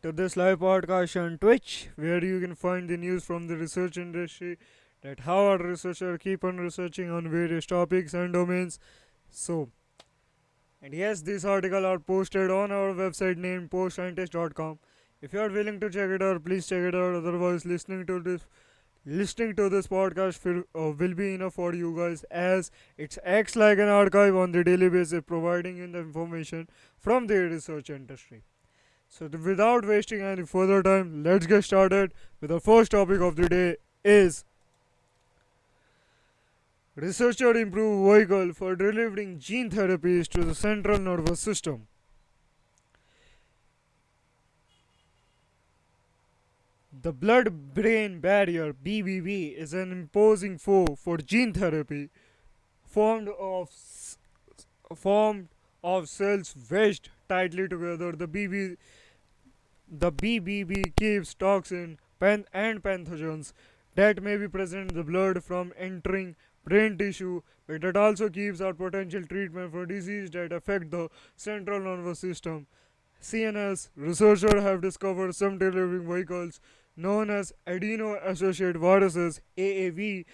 to this live podcast on Twitch, where you can find the news from the research industry that how our researchers keep on researching on various topics and domains. So, and yes, these articles are posted on our website named postscientist.com. If you are willing to check it out, please check it out. Otherwise, listening to this podcast will be enough for you guys, as it acts like an archive on the daily basis, providing you the information from the research industry. So, without wasting any further time, let's get started with the first topic of the day is researcher improve vehicle for delivering gene therapies to the central nervous system. The blood-brain barrier (BBB) is an imposing foe for gene therapy, formed of formed of cells wedged tightly together. The BBB keeps toxin and pathogens that may be present in the blood from entering brain tissue, but it also keeps our potential treatment for diseases that affect the central nervous system. CNS researchers have discovered some delivering vehicles known as adeno-associated viruses (AAV)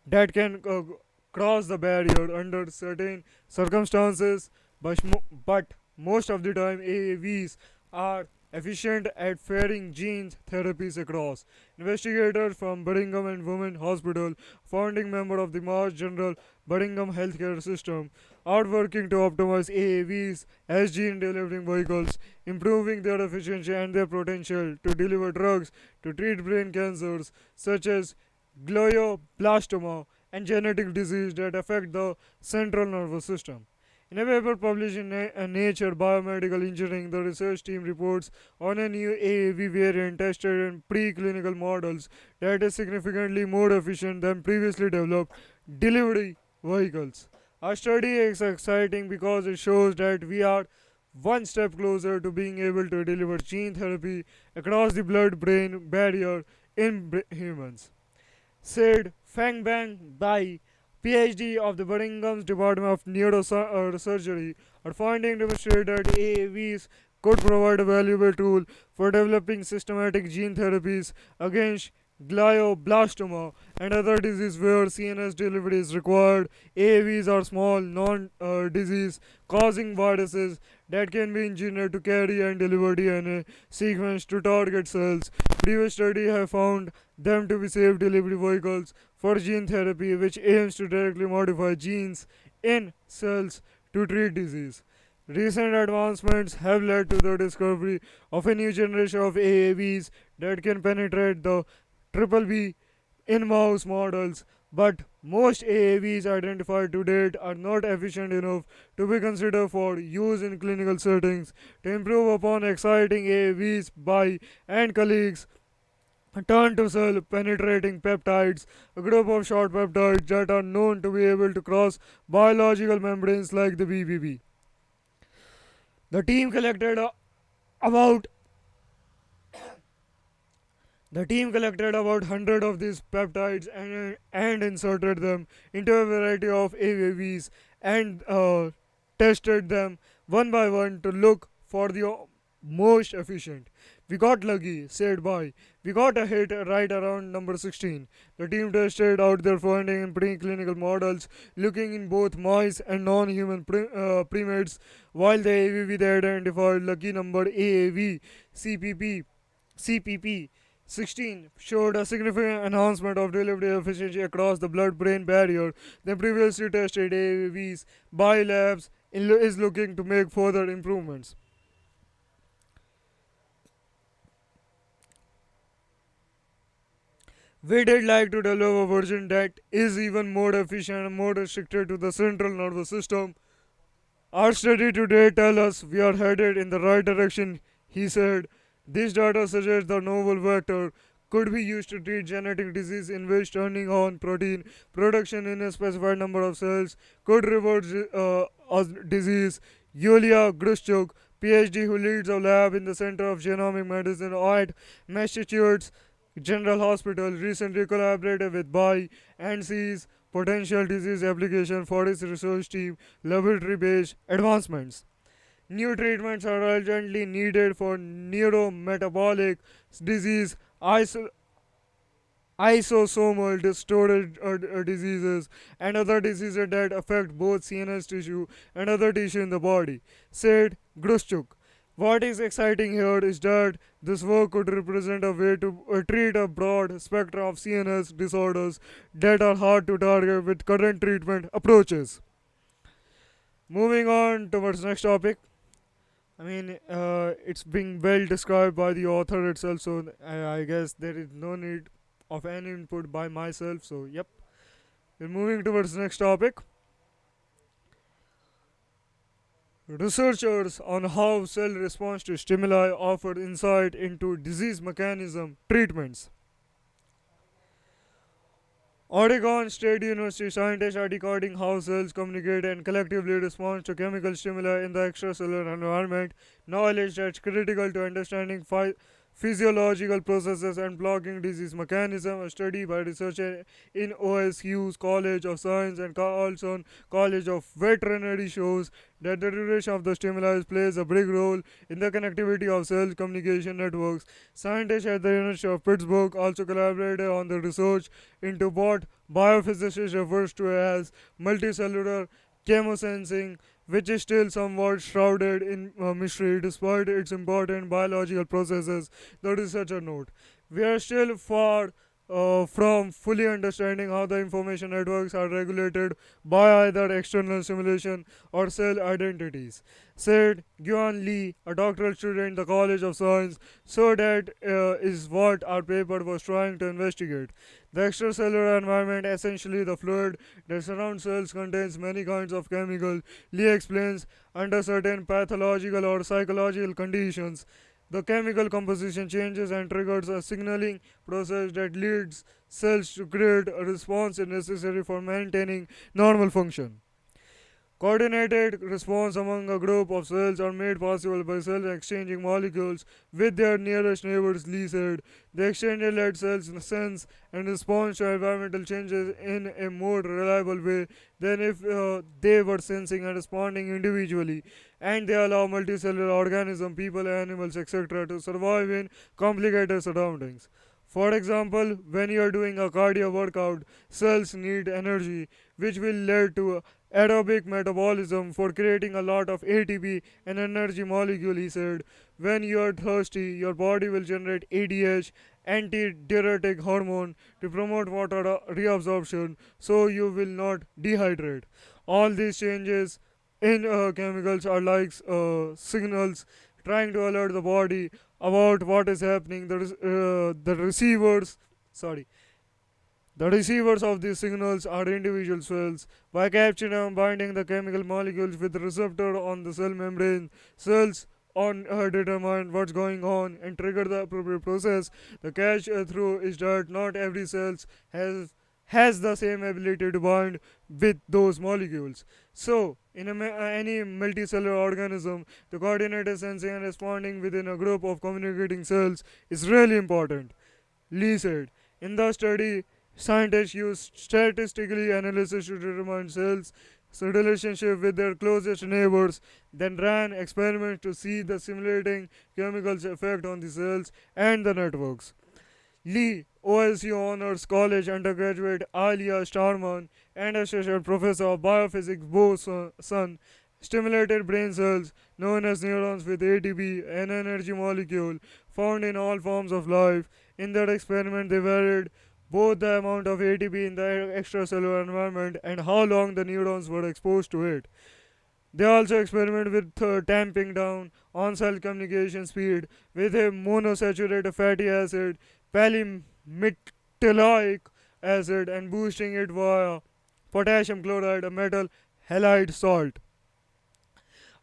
that can cross the barrier under certain circumstances, but most of the time AAVs are efficient at ferrying gene therapies across. Investigators from Birmingham and Women Hospital, founding member of the Mass General Birmingham Healthcare System, are working to optimize AAVs as gene delivering vehicles, improving their efficiency and their potential to deliver drugs to treat brain cancers such as glioblastoma and genetic disease that affect the central nervous system. In a paper published in Nature Biomedical Engineering, the research team reports on a new AAV variant tested in preclinical models that is significantly more efficient than previously developed delivery vehicles. Our study is exciting because it shows that we are one step closer to being able to deliver gene therapy across the blood-brain barrier in humans, said Fang Bang Bai, PhD of the Birmingham's Department of Neurosurgery. Our findings demonstrate that AAVs could provide a valuable tool for developing systematic gene therapies against glioblastoma and other diseases where CNS delivery is required. AAVs are small, non-disease causing viruses that can be engineered to carry and deliver DNA sequence to target cells. Previous studies have found them to be safe delivery vehicles for gene therapy, which aims to directly modify genes in cells to treat disease. Recent advancements have led to the discovery of a new generation of AAVs that can penetrate the triple B in mouse models, but most AAVs identified to date are not efficient enough to be considered for use in clinical settings. To improve upon exciting AAVs, by and colleagues turn to cell penetrating peptides, a group of short peptides that are known to be able to cross biological membranes like the BBB. The team collected about The team collected about 100 of these peptides and inserted them into a variety of AAVs and tested them one by one to look for the most efficient. We got lucky, said Bai. We got a hit right around number 16. The team tested out their finding in preclinical models, looking in both mice and non-human primates, while the AAV they identified, lucky number AAV CPP 16, showed a significant enhancement of delivery efficiency across the blood-brain barrier than previously tested AAVs. Biolabs is looking to make further improvements. We did like to develop a version that is even more efficient and more restricted to the central nervous system. Our study today tells us we are headed in the right direction, he said. This data suggests the novel vector could be used to treat genetic disease in which turning on protein production in a specified number of cells could reverse a disease. Yulia Grushchuk, PhD, who leads a lab in the Center of Genomic Medicine at Massachusetts General Hospital, recently collaborated with Bai and sees potential disease application for his research team laboratory based advancements. New treatments are urgently needed for neurometabolic disease, isosomal storage diseases, and other diseases that affect both CNS tissue and other tissue in the body, said Grushchuk. What is exciting here is that this work could represent a way to treat a broad spectrum of CNS disorders that are hard to target with current treatment approaches. Moving on towards next topic. It's being well described by the author itself, so I guess there is no need of any input by myself. So, yep. We're moving towards next topic. Researchers on how cell response to stimuli offer insight into disease mechanism treatments. Oregon State University scientists are decoding how cells communicate and collectively respond to chemical stimuli in the extracellular environment, knowledge that's critical to understanding physiological processes and blocking disease mechanism. A study by researchers in OSU's College of Science and Carlson College of Veterinary shows that the duration of the stimuli plays a big role in the connectivity of cell communication networks. Scientists at the University of Pittsburgh also collaborated on the research into what biophysicists refers to as multicellular chemosensing, which is still somewhat shrouded in mystery despite its important biological processes, the researcher note. We are still far from fully understanding how the information networks are regulated by either external stimulation or cell identities, said Gyuan Lee, a doctoral student in the College of Science. So that is what our paper was trying to investigate. The extracellular environment, essentially the fluid that surrounds cells, contains many kinds of chemicals. Lee explains, under certain pathological or psychological conditions, the chemical composition changes and triggers a signaling process that leads cells to create a response necessary for maintaining normal function. Coordinated response among a group of cells are made possible by cells exchanging molecules with their nearest neighbors, Lee said. The exchange lets cells sense and respond to environmental changes in a more reliable way than if they were sensing and responding individually. And they allow multicellular organisms, people, animals, etc., to survive in complicated surroundings. For example, when you are doing a cardio workout, cells need energy, which will lead to aerobic metabolism for creating a lot of ATP, an energy molecule, he said. When you are thirsty, your body will generate ADH, antidiuretic hormone, to promote water reabsorption so you will not dehydrate. All these changes in chemicals are like signals trying to alert the body about what is happening. Sorry, the receivers of these signals are individual cells. By capturing and binding the chemical molecules with the receptor on the cell membrane, cells on determine what's going on and trigger the appropriate process. The catch through is that not every cell has the same ability to bind with those molecules. So, in any multicellular organism, the coordinated sensing and responding within a group of communicating cells is really important, Lee said. In the study, scientists used statistical analysis to determine cells' relationship with their closest neighbors, then ran experiments to see the simulating chemicals' effect on the cells and the networks. Lee, OSU Honors College undergraduate Alia Starman, and associate professor of biophysics Bo Sun, stimulated brain cells known as neurons with ATP, an energy molecule found in all forms of life. In that experiment, they varied both the amount of ATP in the extracellular environment and how long the neurons were exposed to it. They also experimented with tamping down on cell communication speed with a monosaturated fatty acid, palmitoleic acid, and boosting it via potassium chloride, a metal halide salt.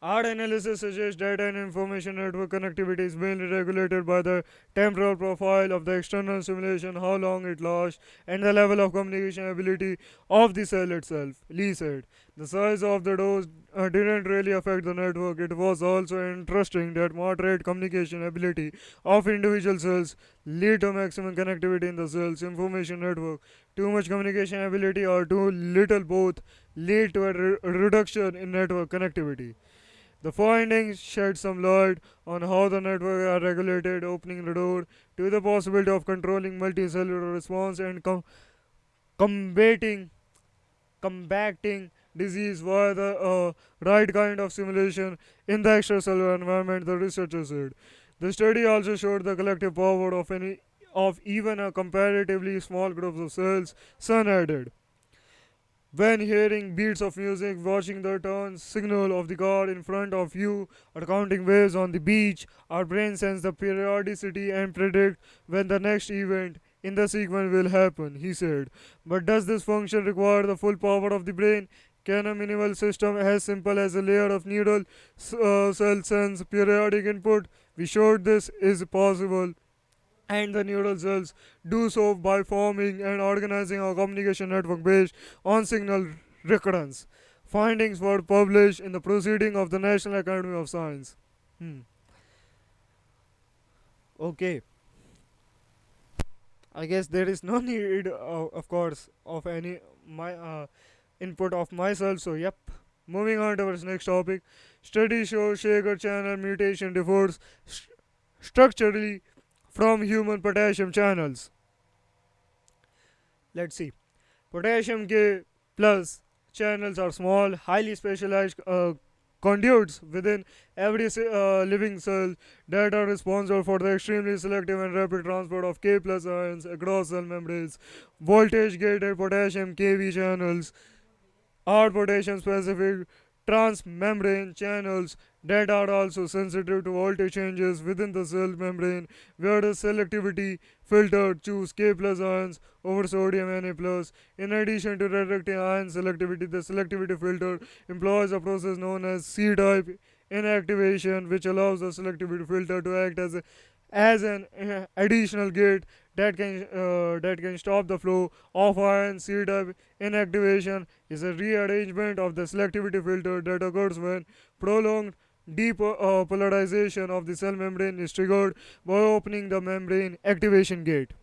Our analysis suggests data and information network connectivity is mainly regulated by the temporal profile of the external simulation, how long it lasts, and the level of communication ability of the cell itself, Lee said. The size of the dose didn't really affect the network. It was also interesting that moderate communication ability of individual cells lead to maximum connectivity in the cell's information network. Too much communication ability or too little both lead to a reduction in network connectivity. The findings shed some light on how the network are regulated, opening the door to the possibility of controlling multicellular response and combating combating disease via the right kind of simulation in the extracellular environment, the researchers said. The study also showed the collective power of even a comparatively small group of cells, Sun added. When hearing beats of music, watching the turn signal of the car in front of you, or counting waves on the beach, our brain sense the periodicity and predict when the next event in the sequence will happen, he said. But does this function require the full power of the brain? Can a minimal system as simple as a layer of neural cell sense periodic input? We showed this is possible, and the neural cells do so by forming and organizing a communication network based on signal recurrence. Findings were published in the Proceeding of the National Academy of Science. Hmm. Okay, I guess there is no need, of course, of any my input of myself. So, yep. Moving on to our next topic, study shows Shaker channel mutation differs structurally from human potassium channels. Let's see. Potassium K plus channels are small, highly specialized conduits within every living cell that are responsible for the extremely selective and rapid transport of K plus ions across cell membranes. Voltage gated potassium KV channels are potassium specific transmembrane channels that are also sensitive to voltage changes within the cell membrane, where the selectivity filter choose K plus ions over sodium Na plus. In addition to directing ion selectivity, the selectivity filter employs a process known as C-type inactivation, which allows the selectivity filter to act as an additional gate that can stop the flow of ion. C-type inactivation is a rearrangement of the selectivity filter that occurs when prolonged depolarization of the cell membrane is triggered by opening the membrane activation gate.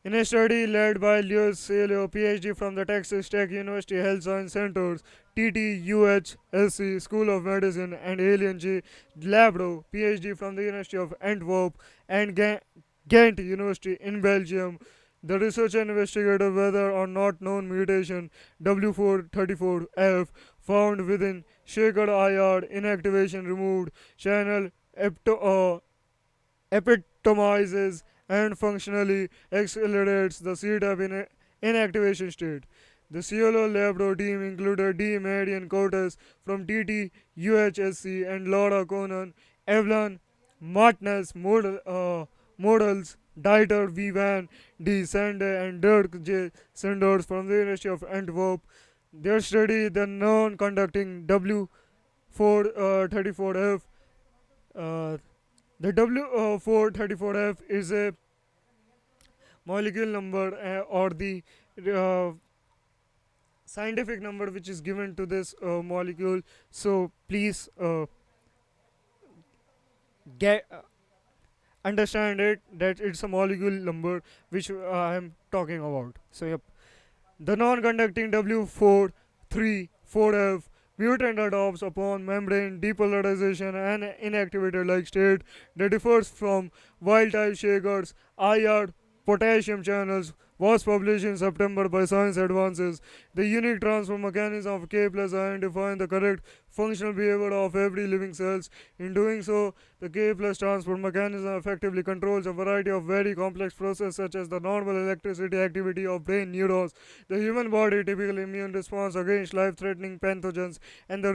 In a study led by Lewis Celio, PhD from the Texas Tech University Health Science Centers, TTUHSC School of Medicine, and Alien J. Labro, PhD from the University of Antwerp and Ghent University in Belgium, the researcher investigated whether or not known mutation W434F found within shaker IR inactivation removed channel epitomizes and functionally accelerates the C-type inactivation state. The CLO Labro team included D. Marian Cortes from TTUHSC and Laura Conan, Evelyn Martinez models, Dieter V. Van D. Sande, and Dirk J. Sanders from the University of Antwerp. Their study, the non-conducting W434F. The W434F is a molecule number or the uh, scientific number which is given to this molecule. So please get understand it that it's a molecule number which I am talking about. So yep, the non-conducting W434F mutant adopts upon membrane depolarization and inactivated like state that differs from wild-type Shaker's IR potassium channels was published in September by Science Advances. The unique transfer mechanism of K plus ion defines the correct functional behavior of every living cells. In doing so, the K plus transport mechanism effectively controls a variety of very complex processes such as the normal electricity activity of brain neurons, the human body typical immune response against life-threatening pathogens, and the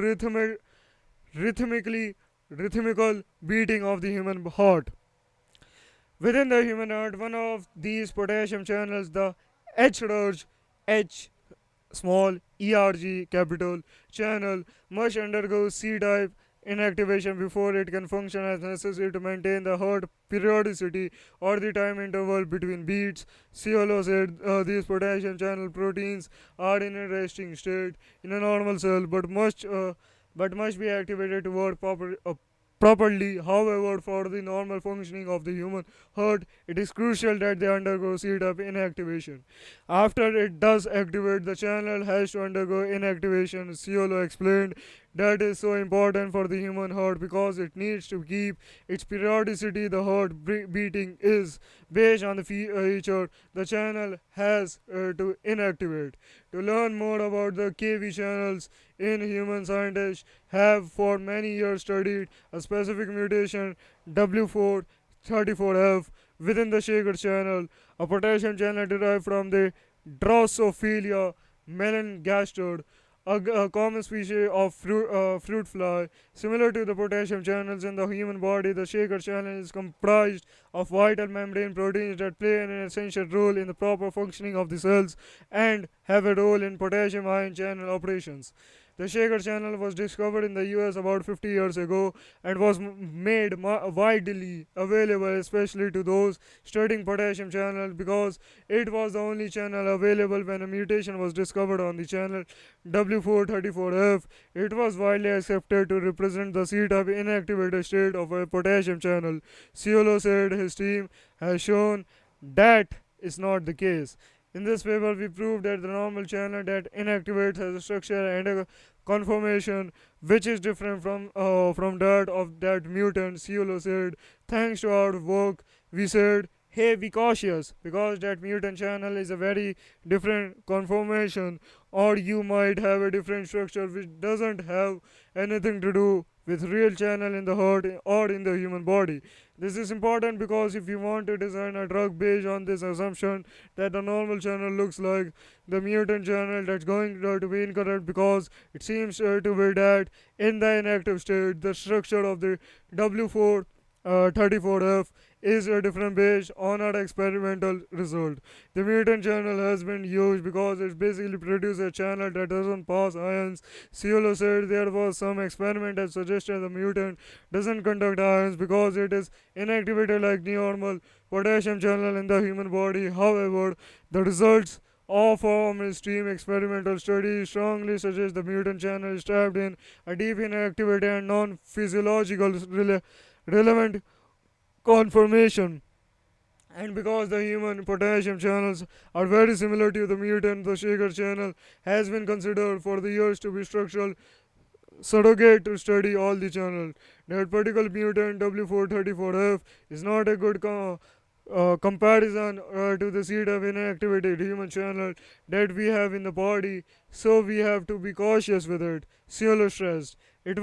rhythmical beating of the human heart. Within the human heart, one of these potassium channels, the HRG, H small ERG capital channel, must undergo C-type inactivation before it can function as necessary to maintain the heart periodicity or the time interval between beats. Ciolo said these potassium channel proteins are in a resting state in a normal cell but must be activated to work properly. However, for the normal functioning of the human heart, it is crucial that they undergo C-type inactivation. After it does activate, the channel has to undergo inactivation. Ciolo explained that is so important for the human heart because it needs to keep its periodicity. The heart beating is based on the feature the channel has to inactivate. To learn more about the KV channels in human, scientists have for many years studied a specific mutation W434F within the Shaker channel, a potassium channel derived from the Drosophila melanogaster, a common species of fruit fly. Similar to the potassium channels in the human body, the Shaker channel is comprised of vital membrane proteins that play an essential role in the proper functioning of the cells and have a role in potassium ion channel operations. The Shaker channel was discovered in the US about 50 years ago and was made widely available, especially to those studying potassium channel, because it was the only channel available when a mutation was discovered on the channel W434F. It was widely accepted to represent the seat of inactivated state of a potassium channel. Ciolo said his team has shown that is not the case. In this paper, we proved that the normal channel that inactivates has a structure and a conformation which is different from that of that mutant. Ciolo said, thanks to our work, we said, hey, be cautious because that mutant channel is a very different conformation, or you might have a different structure which doesn't have anything to do with real channel in the heart or in the human body. This is important because if you want to design a drug based on this assumption that the normal channel looks like the mutant channel, that's going to be incorrect because it seems to be that in the inactive state the structure of the W4 34F is a different based on our experimental result. The mutant channel has been used because it basically produces a channel that doesn't pass ions. Ciolo said there was some experiment that suggested the mutant doesn't conduct ions because it is inactivated like normal potassium channel in the human body. However, the results of our mainstream experimental studies strongly suggest the mutant channel is trapped in a deep inactivated and non-physiological relevant conformation. And because the human potassium channels are very similar to the mutant, the Shaker channel has been considered for the years to be structural surrogate to study all the channels. That particular mutant W434F is not a good comparison to the seed of inactivated human channel that we have in the body, so we have to be cautious with it. Cielo stressed. It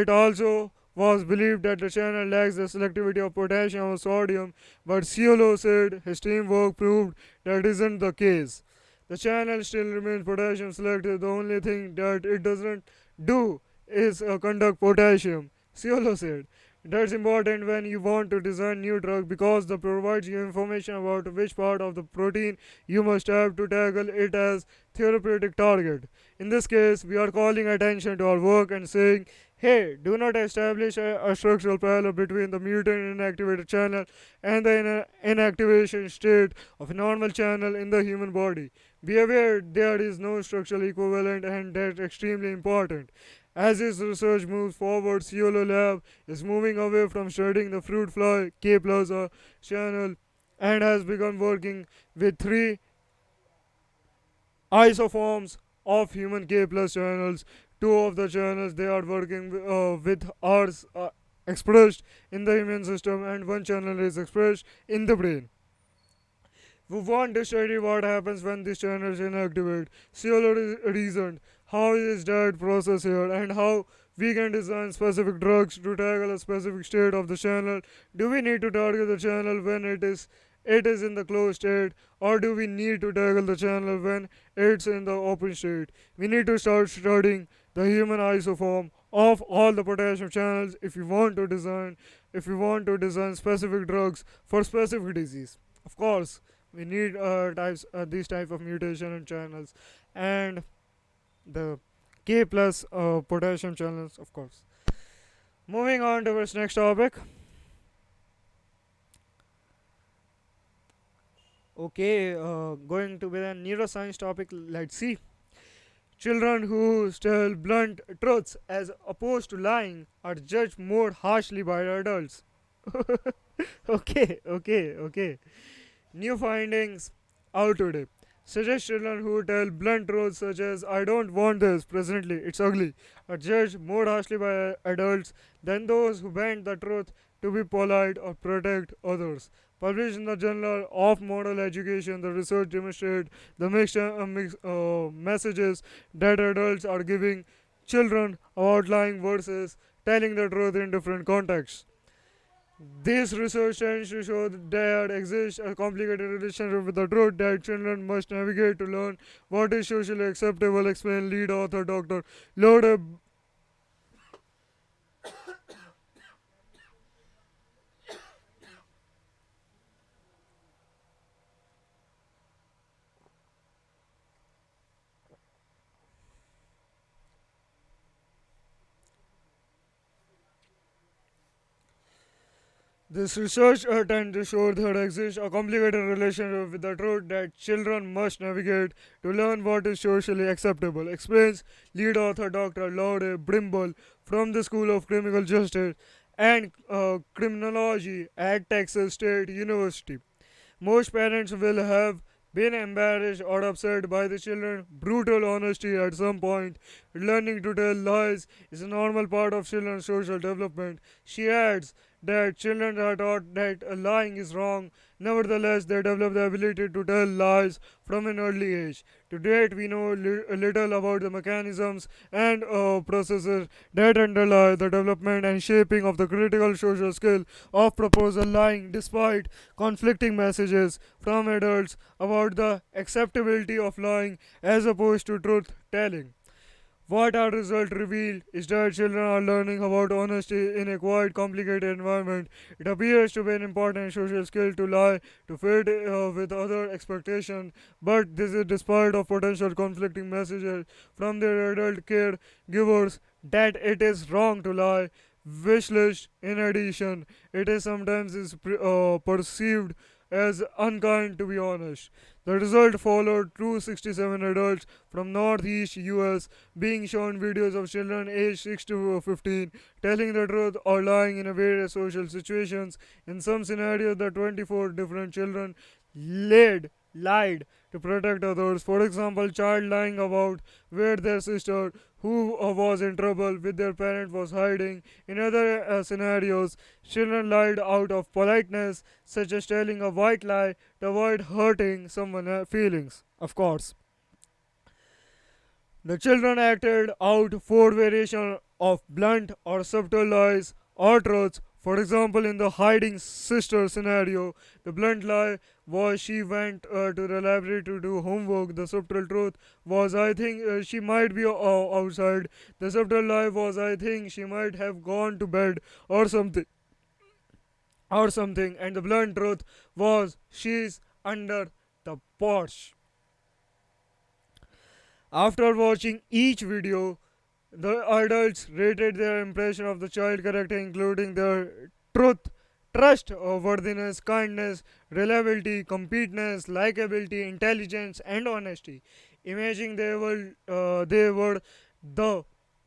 also was believed that the channel lacks the selectivity of potassium or sodium, but Cielo said his teamwork proved that isn't the case. The channel still remains potassium selective. The only thing that it doesn't do is conduct potassium. Ciolo said. That's important when you want to design new drug because it provides you information about which part of the protein you must have to tackle it as therapeutic target. In this case, we are calling attention to our work and saying, hey, do not establish a structural parallel between the mutant inactivated channel and the inactivation state of a normal channel in the human body. Be aware there is no structural equivalent, and that's extremely important. As his research moves forward, Ciolo Lab is moving away from studying the fruit fly K plus channel and has begun working with three isoforms of human K plus channels. Two of the channels they are working with are expressed in the immune system, and one channel is expressed in the brain. We want to study what happens when these channels inactivate. Ciolo reasoned how is that process here and how we can design specific drugs to tackle a specific state of the channel. Do we need to target the channel when it is in the closed state, or do we need to tackle the channel when it's in the open state? We need to start studying the human isoform of all the potassium channels if we want to design specific drugs for specific disease. Of course, we need these type of mutation and channels and the K plus potassium channels, of course. Moving on to our next topic. Okay, going to be a neuroscience topic. Let's see. Children who tell blunt truths as opposed to lying are judged more harshly by adults. Okay. New findings out today. suggests children who tell blunt truths such as "I don't want this presently, it's ugly," are judged more harshly by adults than those who bend the truth to be polite or protect others. Published in the Journal of Moral Education, the research demonstrated the messages that adults are giving children about lying versus telling the truth in different contexts. This research tends to show that there exists a complicated relationship with the truth that children must navigate to learn what is socially acceptable, explained lead author Dr. Lode. This research tends to show that there exists a complicated relationship with the truth that children must navigate to learn what is socially acceptable, explains lead author Dr. Laude Brimble from the School of Criminal Justice and Criminology at Texas State University. Most parents will have been embarrassed or upset by the children's brutal honesty at some point. Learning to tell lies is a normal part of children's social development. She adds that children are taught that lying is wrong. Nevertheless, they develop the ability to tell lies from an early age. To date, we know little about the mechanisms and processes that underlie the development and shaping of the critical social skill of proposal lying, despite conflicting messages from adults about the acceptability of lying as opposed to truth telling. What our results reveal is that children are learning about honesty in a quite complicated environment. It appears to be an important social skill to lie to fit with other expectations, but this is despite of potential conflicting messages from their adult caregivers that it is wrong to lie. Wish list. In addition, it is sometimes perceived as unkind to be honest. The result followed 267 adults from northeast US being shown videos of children aged 6 to 15 telling the truth or lying in various social situations. In some scenarios, the 24 different children lied to protect others. For example, child lying about where their sister who was in trouble with their parent was hiding. In other scenarios, children lied out of politeness, such as telling a white lie to avoid hurting someone's feelings. Of course, the children acted out four variations of blunt or subtle lies or truths. For example, in the hiding sister scenario, the blunt lie was she went to the library to do homework. The subtle truth was I think she might be outside. The subtle lie was I think she might have gone to bed or something and the blunt truth was she's under the porch. After watching each video, the adults rated their impression of the child character, including their truth, trust, worthiness, kindness, reliability, completeness, likability, intelligence, and honesty. Imaging they were the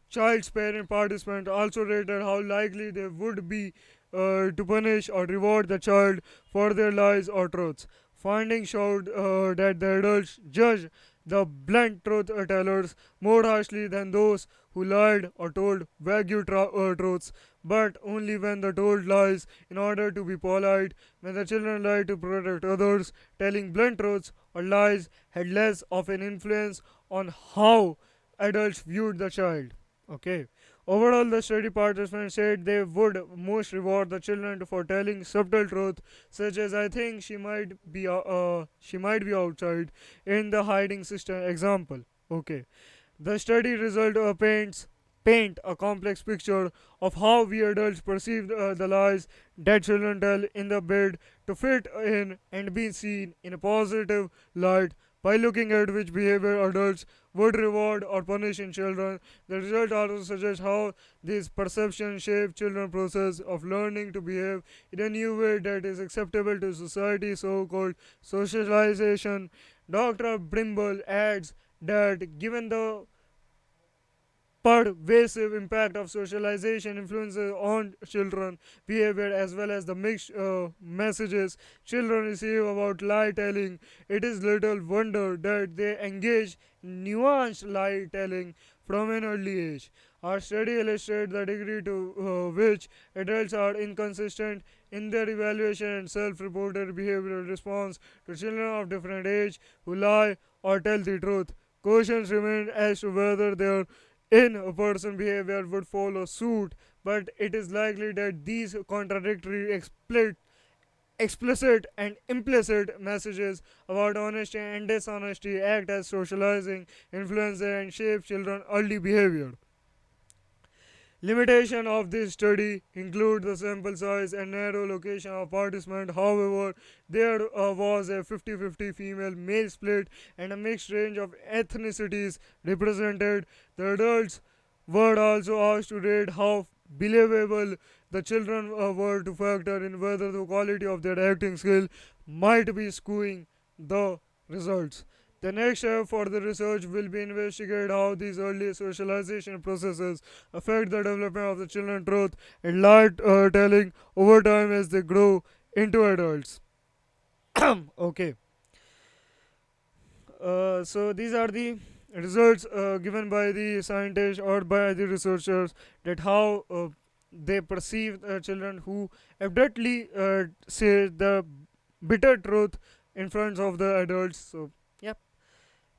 child's parent participant also rated how likely they would be to punish or reward the child for their lies or truths. Findings showed that the adults judged the blunt truth tellers more harshly than those who lied or told vague truths, but only when they told lies in order to be polite. When the children lied to protect others, telling blunt truths or lies had less of an influence on how adults viewed the child. Okay. Overall, the study participants said they would most reward the children for telling subtle truth, such as "I think she might be outside" in the hiding sister example. Okay, the study result paint a complex picture of how we adults perceive the lies that children tell in the bid to fit in and be seen in a positive light. By looking at which behavior adults would reward or punish in children, the result also suggests how these perceptions shape children's process of learning to behave in a new way that is acceptable to society, so-called socialization. Dr. Brimble adds that given the pervasive impact of socialization influences on children behavior as well as the mixed messages children receive about lie telling. It is little wonder that they engage in nuanced lie telling from an early age. Our study illustrates the degree to which adults are inconsistent in their evaluation and self-reported behavioral response to children of different age who lie or tell the truth. Questions remain as to whether their in-person behavior would follow suit, but it is likely that these contradictory explicit and implicit messages about honesty and dishonesty act as socializing influences and shape children's early behavior. Limitation of this study include the sample size and narrow location of participants. However, there was a 50-50 female-male split and a mixed range of ethnicities represented. The adults were also asked to rate how believable the children were to factor in whether the quality of their acting skill might be skewing the results. The next step for the research will be investigate how these early socialization processes affect the development of the children's truth and lie telling over time as they grow into adults. Okay, so these are the results given by the scientists or by the researchers that how they perceive children who abductedly say the bitter truth in front of the adults. So, yeah.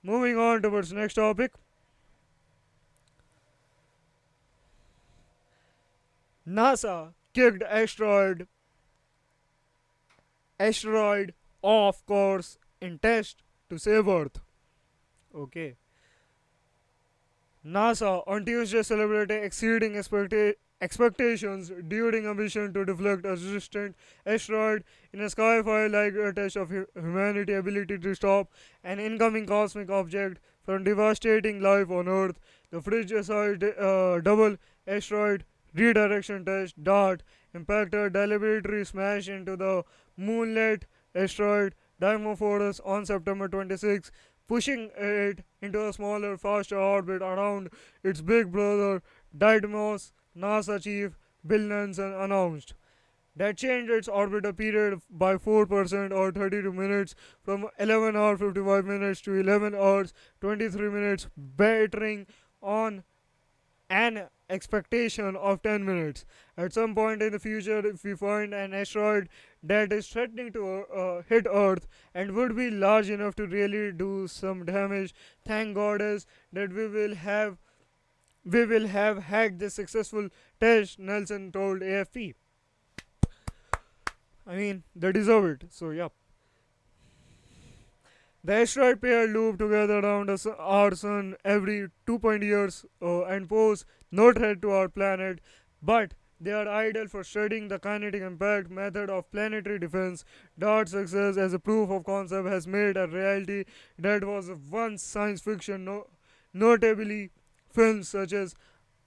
Moving on towards next topic. NASA kicked asteroid off course in test to save Earth. Okay. NASA on Tuesday celebrated exceeding expectations during a mission to deflect a resistant asteroid in a sci-fi like a test of humanity's ability to stop an incoming cosmic object from devastating life on Earth. The fridge-sized double asteroid redirection test DART impacted deliberately smash into the moonlet asteroid Dimorphos on September 26, pushing it into a smaller, faster orbit around its big brother Didymos. NASA chief Bill Nansen announced that changed its orbiter period by 4% or 32 minutes from 11 hours 55 minutes to 11 hours 23 minutes, bettering on an expectation of 10 minutes. At some point in the future, if we find an asteroid that is threatening to hit Earth and would be large enough to really do some damage, thank goddess that we will have had this successful test, Nelson told AFP. I mean, they deserve it. So, yeah. The asteroid pair loop together around our sun every 2 years and pose no threat to our planet, but they are ideal for studying the kinetic impact method of planetary defense. DART's success as a proof of concept has made a reality that was once science fiction, notably films such as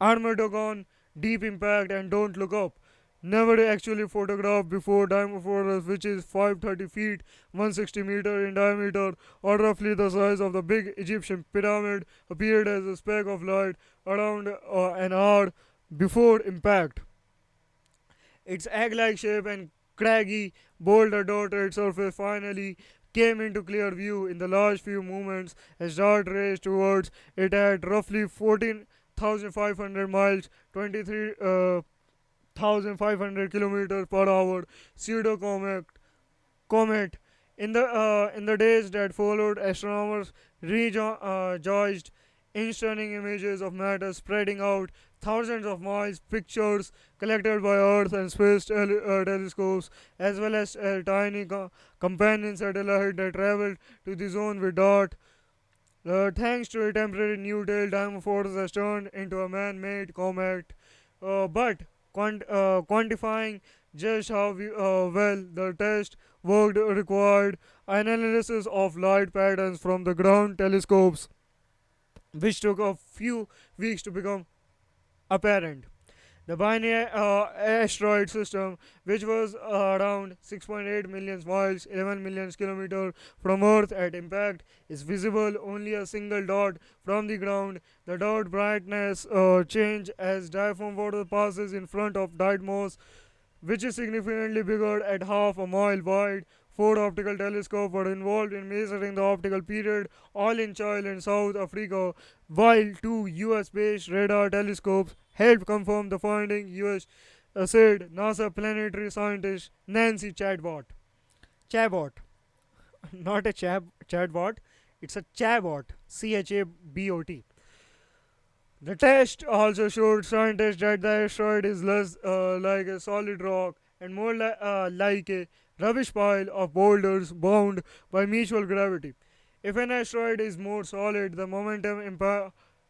Armageddon, Deep Impact, and Don't Look Up. Never actually photographed before. Dimorphos, which is 530 feet 160 meter in diameter, or roughly the size of the big Egyptian pyramid, appeared as a speck of light around an hour before impact. Its egg-like shape and craggy, boulder-dotted surface finally came into clear view in the last few moments as Dart raced towards it at roughly 14,500 miles, 23,500 kilometers per hour. Pseudo comet. In the days that followed, astronomers rejoiced in stunning images of matter spreading out thousands of miles, pictures collected by Earth and space telescopes, as well as a tiny companion satellite that traveled to the zone with DART. Thanks to a temporary new tail, Dimorphos has turned into a man-made comet. But quantifying just how well the test worked required analysis of light patterns from the ground telescopes, which took a few weeks to become apparent. The binary asteroid system, which was around 6.8 million miles, 11 million kilometers from Earth at impact, is visible only a single dot from the ground. The dot brightness change as diaphragm water passes in front of Didymos, which is significantly bigger at half a mile wide. Four optical telescopes were involved in measuring the optical period, all in Chile and South Africa, while two US based radar telescopes helped confirm the finding, US said NASA planetary scientist Nancy Chabot. Chabot, not a chatbot, it's a Chabot, Chabot. The test also showed scientists that the asteroid is less like a solid rock and more like a rubbish pile of boulders bound by mutual gravity. If an asteroid is more solid, the momentum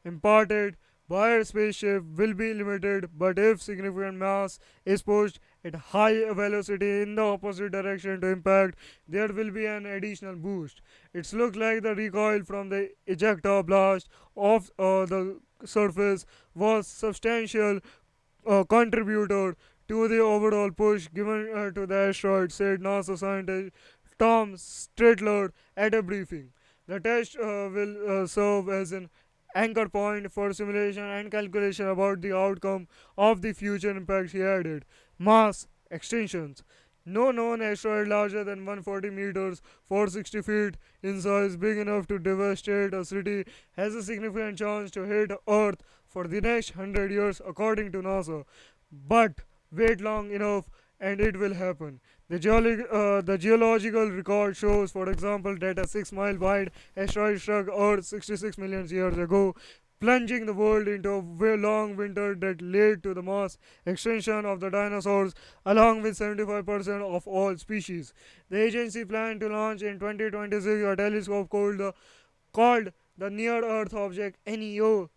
imparted by a spaceship will be limited, but if significant mass is pushed at high velocity in the opposite direction to impact, there will be an additional boost. It looks like the recoil from the ejector blast of the surface was substantial contributor to the overall push given to the asteroid, said NASA scientist Tom Stritler at a briefing. The test will serve as an anchor point for simulation and calculation about the outcome of the future impacts, he added. Mass extinctions. No known asteroid larger than 140 meters, 460 feet in size, big enough to devastate a city, has a significant chance to hit Earth for the next 100 years, according to NASA. But wait long enough and it will happen. The geological record shows, for example, that a 6 mile wide asteroid struck Earth 66 million years ago, plunging the world into a long winter that led to the mass extinction of the dinosaurs, along with 75% of all species. The agency planned to launch in 2026 a telescope called the Near Earth Object (NEO)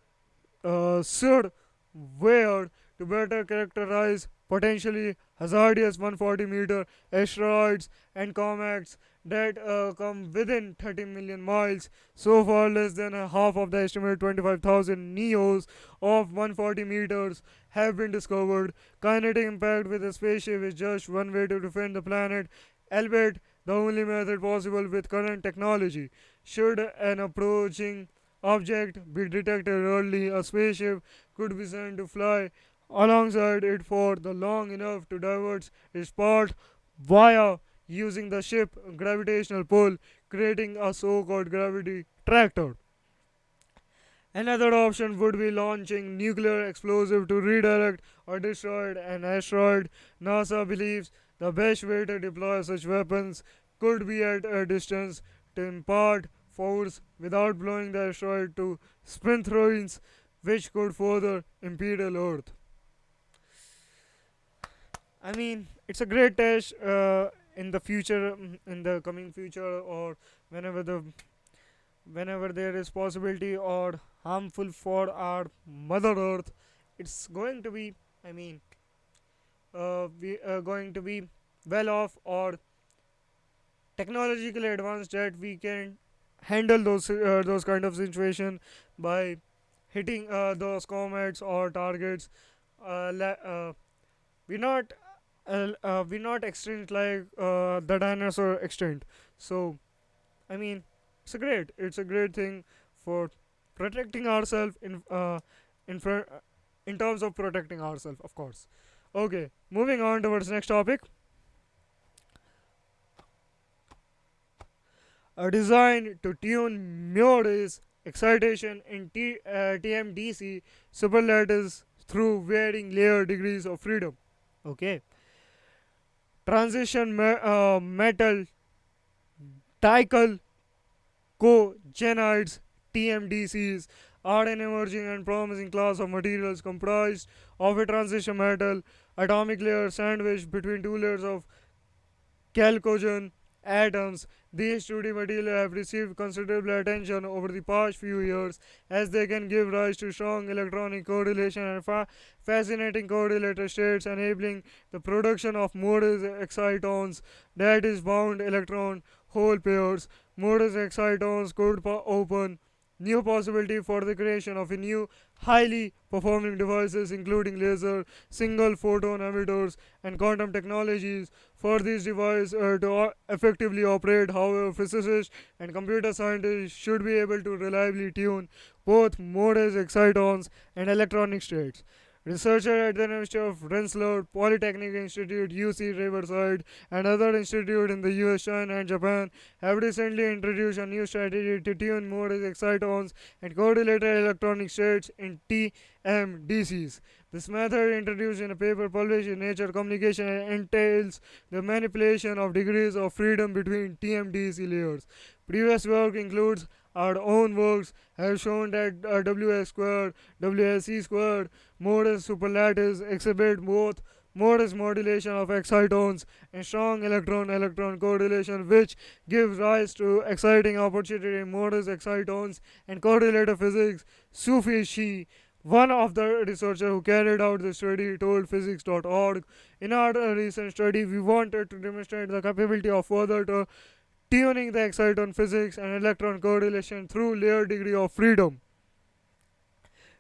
surveyor to better characterize potentially hazardous 140-meter asteroids and comets that come within 30 million miles. So far, less than a half of the estimated 25,000 NEOs of 140 meters have been discovered. Kinetic impact with a spaceship is just one way to defend the planet, albeit the only method possible with current technology. Should an approaching object be detected early, a spaceship could be sent to fly alongside it for the long enough to divert its path via using the ship gravitational pull, creating a so-called gravity tractor. Another option would be launching nuclear explosive to redirect or destroy an asteroid. NASA believes the best way to deploy such weapons could be at a distance to impart force without blowing the asteroid to smithereens, which could further impede Earth. I mean, it's a great test in the future, in the coming future, or whenever the whenever there is possibility or harmful for our Mother Earth. It's going to be, I mean, we are going to be well off or technologically advanced that we can handle those kind of situation by hitting those comets or targets. We not we not extinct like the dinosaur extinct. So I mean, it's a great thing for protecting ourselves in front in terms of protecting ourselves, of course. Okay, moving on towards next topic. A design to tune Mure's excitation in TMDC superlattice through varying layer degrees of freedom. Okay, transition metal dicyl cogenides TMDCs are an emerging and promising class of materials comprised of a transition metal atomic layer sandwiched between two layers of chalcogen atoms. These 2D materials have received considerable attention over the past few years as they can give rise to strong electronic correlation and fascinating correlated states, enabling the production of Morse excitons, that is, bound electron hole pairs. Morse excitons could open new possibility for the creation of a new highly performing devices including laser, single photon emitters and quantum technologies. For these devices to effectively operate, however, physicists and computer scientists should be able to reliably tune both Morse excitons and electronic states. Researchers at the University of Rensselaer, Polytechnic Institute, UC Riverside, and other institutes in the US, China, and Japan have recently introduced a new strategy to tune Morse excitons and correlated electronic states in TMDCs. This method, introduced in a paper published in Nature Communication, entails the manipulation of degrees of freedom between TMDC layers. Previous work includes our own works have shown that WS squared, WSE squared, Morse superlatives exhibit both Morse modulation of excitons and strong electron-electron correlation, which gives rise to exciting opportunity in Morse excitons and correlative physics. Sufi Shi, one of the researchers who carried out the study, told physics.org, in our recent study, we wanted to demonstrate the capability of further tuning the exciton physics and electron correlation through layer degree of freedom.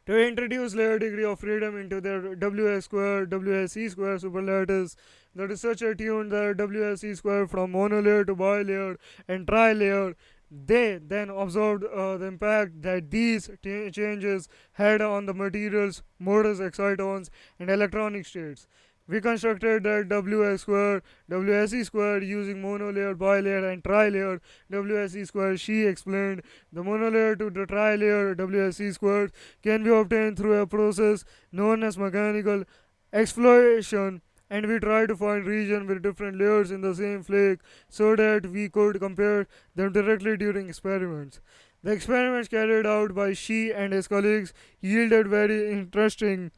To introduce layer degree of freedom into the WS square, WSE square superlatives, the researcher tuned the WSE square from monolayer to bilayer and trilayer. They then observed the impact that these changes had on the material's Morse excitons and electronic states. We constructed that WS square, WSE square using monolayer, bilayer, and trilayer WSE square. She explained the monolayer to the trilayer WSE square can be obtained through a process known as mechanical exfoliation, and we try to find regions with different layers in the same flake so that we could compare them directly during experiments. The experiments carried out by Shi and his colleagues yielded very interesting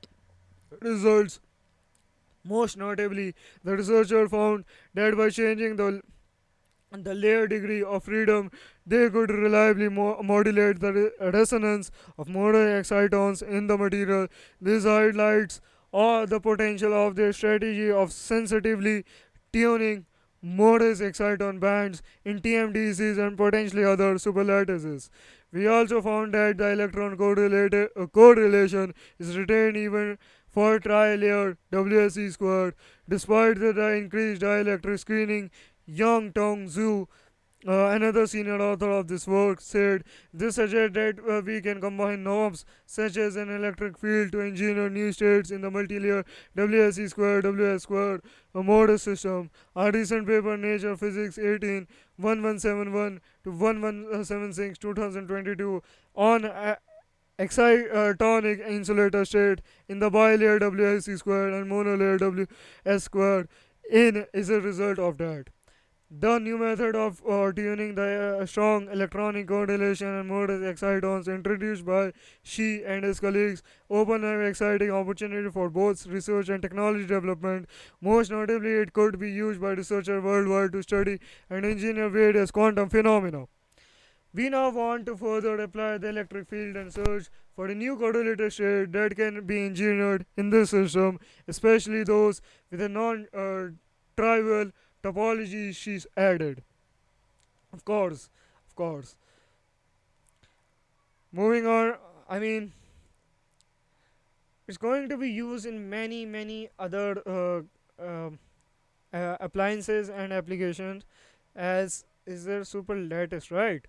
results. Most notably, the researcher found that by changing the layer degree of freedom, they could reliably modulate the resonance of motor excitons in the material. This highlights all the potential of their strategy of sensitively tuning Morse exciton bands in TMDCs and potentially other superlattices. We also found that the electron correlation is retained even for tri-layer WSE squared. Despite the increased dielectric screening, Yang Tong Zhu, another senior author of this work, said this suggests that we can combine knobs such as an electric field to engineer new states in the multi-layer WSE squared WS squared Morse system. Our recent paper, Nature Physics 18 1171 to 1176 2022, on excitonic insulator state in the bilayer WSE squared and monolayer WS squared in is a result of that. The new method of tuning the strong electronic correlation and Morse excitons introduced by Shi and his colleagues open an exciting opportunity for both research and technology development. Most notably, it could be used by researchers worldwide to study and engineer various quantum phenomena. We now want to further apply the electric field and search for a new correlated state that can be engineered in this system, especially those with a non-trivial topology, she's added. Of course, of course. Moving on, I mean, it's going to be used in many, many other appliances and applications, as is their super latest, right?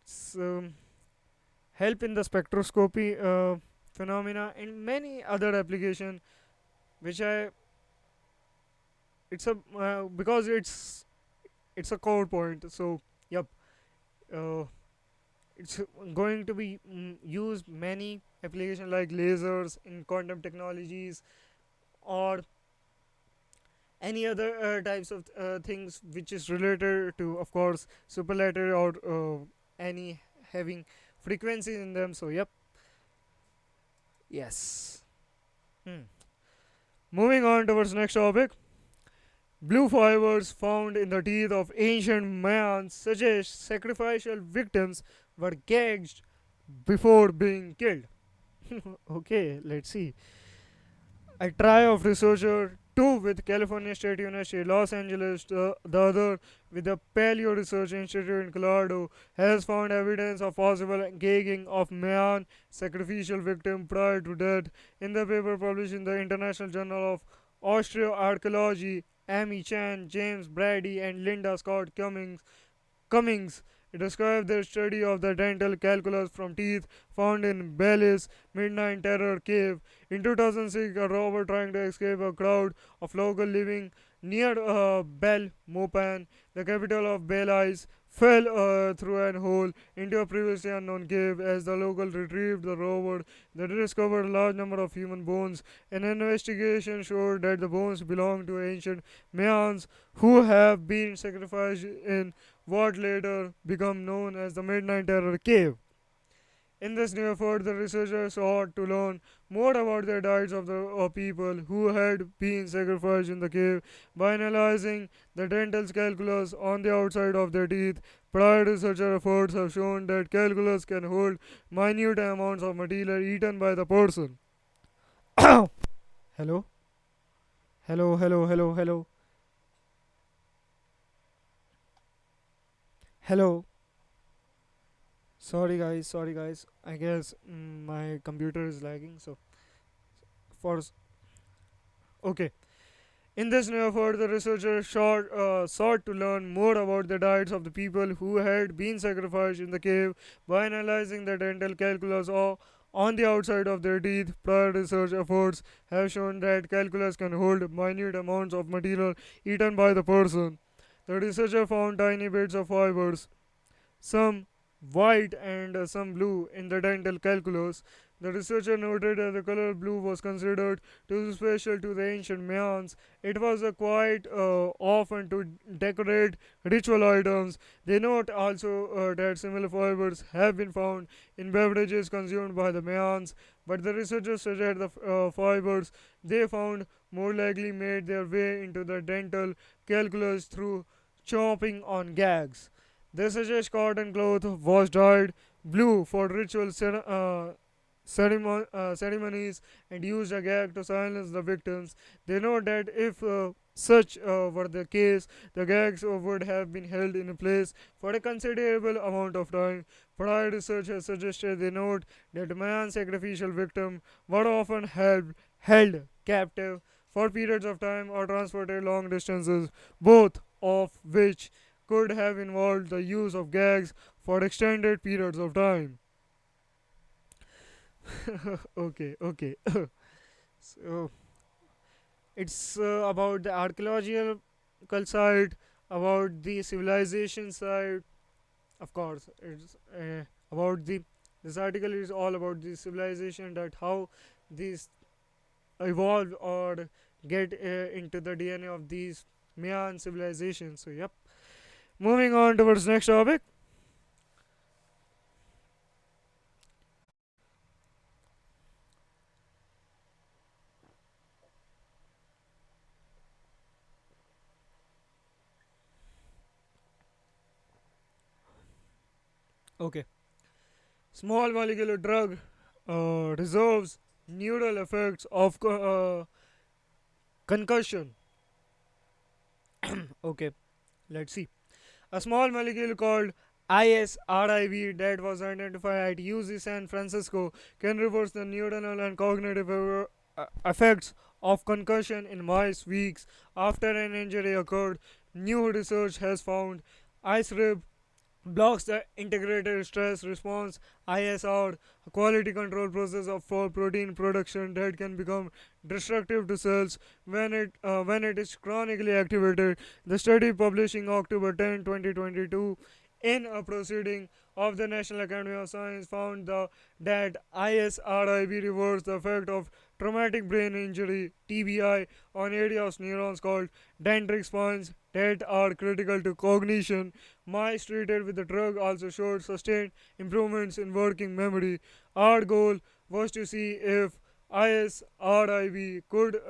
So, help in the spectroscopy phenomena and many other applications, which I it's a because it's a core point. So, yep, uh, it's going to be used many applications like lasers in quantum technologies or any other types of things which is related to, of course, superlative or any having frequencies in them. So, yep, yes. Hmm. Moving on towards next topic. Blue fibers found in the teeth of ancient Mayans suggest sacrificial victims were gagged before being killed. Okay, let's see. A trio of researchers two with California State University, Los Angeles, the other with the Paleo Research Institute in Colorado, has found evidence of possible gagging of Mayan sacrificial victim prior to death. In the paper published in the International Journal of Osteoarchaeology, Amy Chan, James Brady, and Linda Scott Cummings described their study of the dental calculus from teeth found in Belize Midnight Terror Cave. In 2006, a robber trying to escape a crowd of locals living near Belmopan, the capital of Belize, fell through an hole into a previously unknown cave. As the locals retrieved the robber, they discovered a large number of human bones. An investigation showed that the bones belonged to ancient Mayans who have been sacrificed in what later became known as the Midnight Terror Cave. In this new effort, the researchers sought to learn more about the diets of the people who had been sacrificed in the cave by analyzing the dental calculus on the outside of their teeth. Prior researcher efforts have shown that calculus can hold minute amounts of material eaten by the person. Hello? Hello, hello, hello, hello. Hello. Sorry guys. I guess my computer is lagging. So for okay. In this new effort, the researchers sought to learn more about the diets of the people who had been sacrificed in the cave by analyzing the dental calculus on the outside of their teeth. Prior research efforts have shown that calculus can hold minute amounts of material eaten by the person. The researcher found tiny bits of fibers, some white and some blue, in the dental calculus. The researcher noted that the color blue was considered too special to the ancient Mayans. It was quite often to decorate ritual items. They note also that similar fibers have been found in beverages consumed by the Mayans, but the researchers suggest the fibers they found more likely made their way into the dental calculus through chopping on gags. They suggest cotton cloth was dyed blue for ritual ceremonies and used a gag to silence the victims. They note that if such were the case, the gags would have been held in place for a considerable amount of time. Prior research has suggested they note that Mayan sacrificial victims were often held captive for periods of time or transported long distances, both of which could have involved the use of gags for extended periods of time. Okay. So it's about the archaeological side, about the civilization side. Of course, it's about the. This article is all about the civilization, that how these evolve or get into the DNA of these Mayan civilizations. So yep. Moving on towards next topic. Okay. Small molecular drug resolves neural effects of concussion. Okay, let's see. A small molecule called ISRIV that was identified at UC San Francisco can reverse the neuronal and cognitive effects of concussion in mice weeks after an injury occurred. New research has found ISRIB blocks the integrated stress response ISR, a quality control process for protein production that can become destructive to cells when it is chronically activated. The study published in October 10, 2022 in a proceeding of the National Academy of Science found that ISRIB reversed the effect of traumatic brain injury (TBI) on areas of neurons called dendritic spines that are critical to cognition. Mice treated with the drug also showed sustained improvements in working memory. Our goal was to see if ISRIB could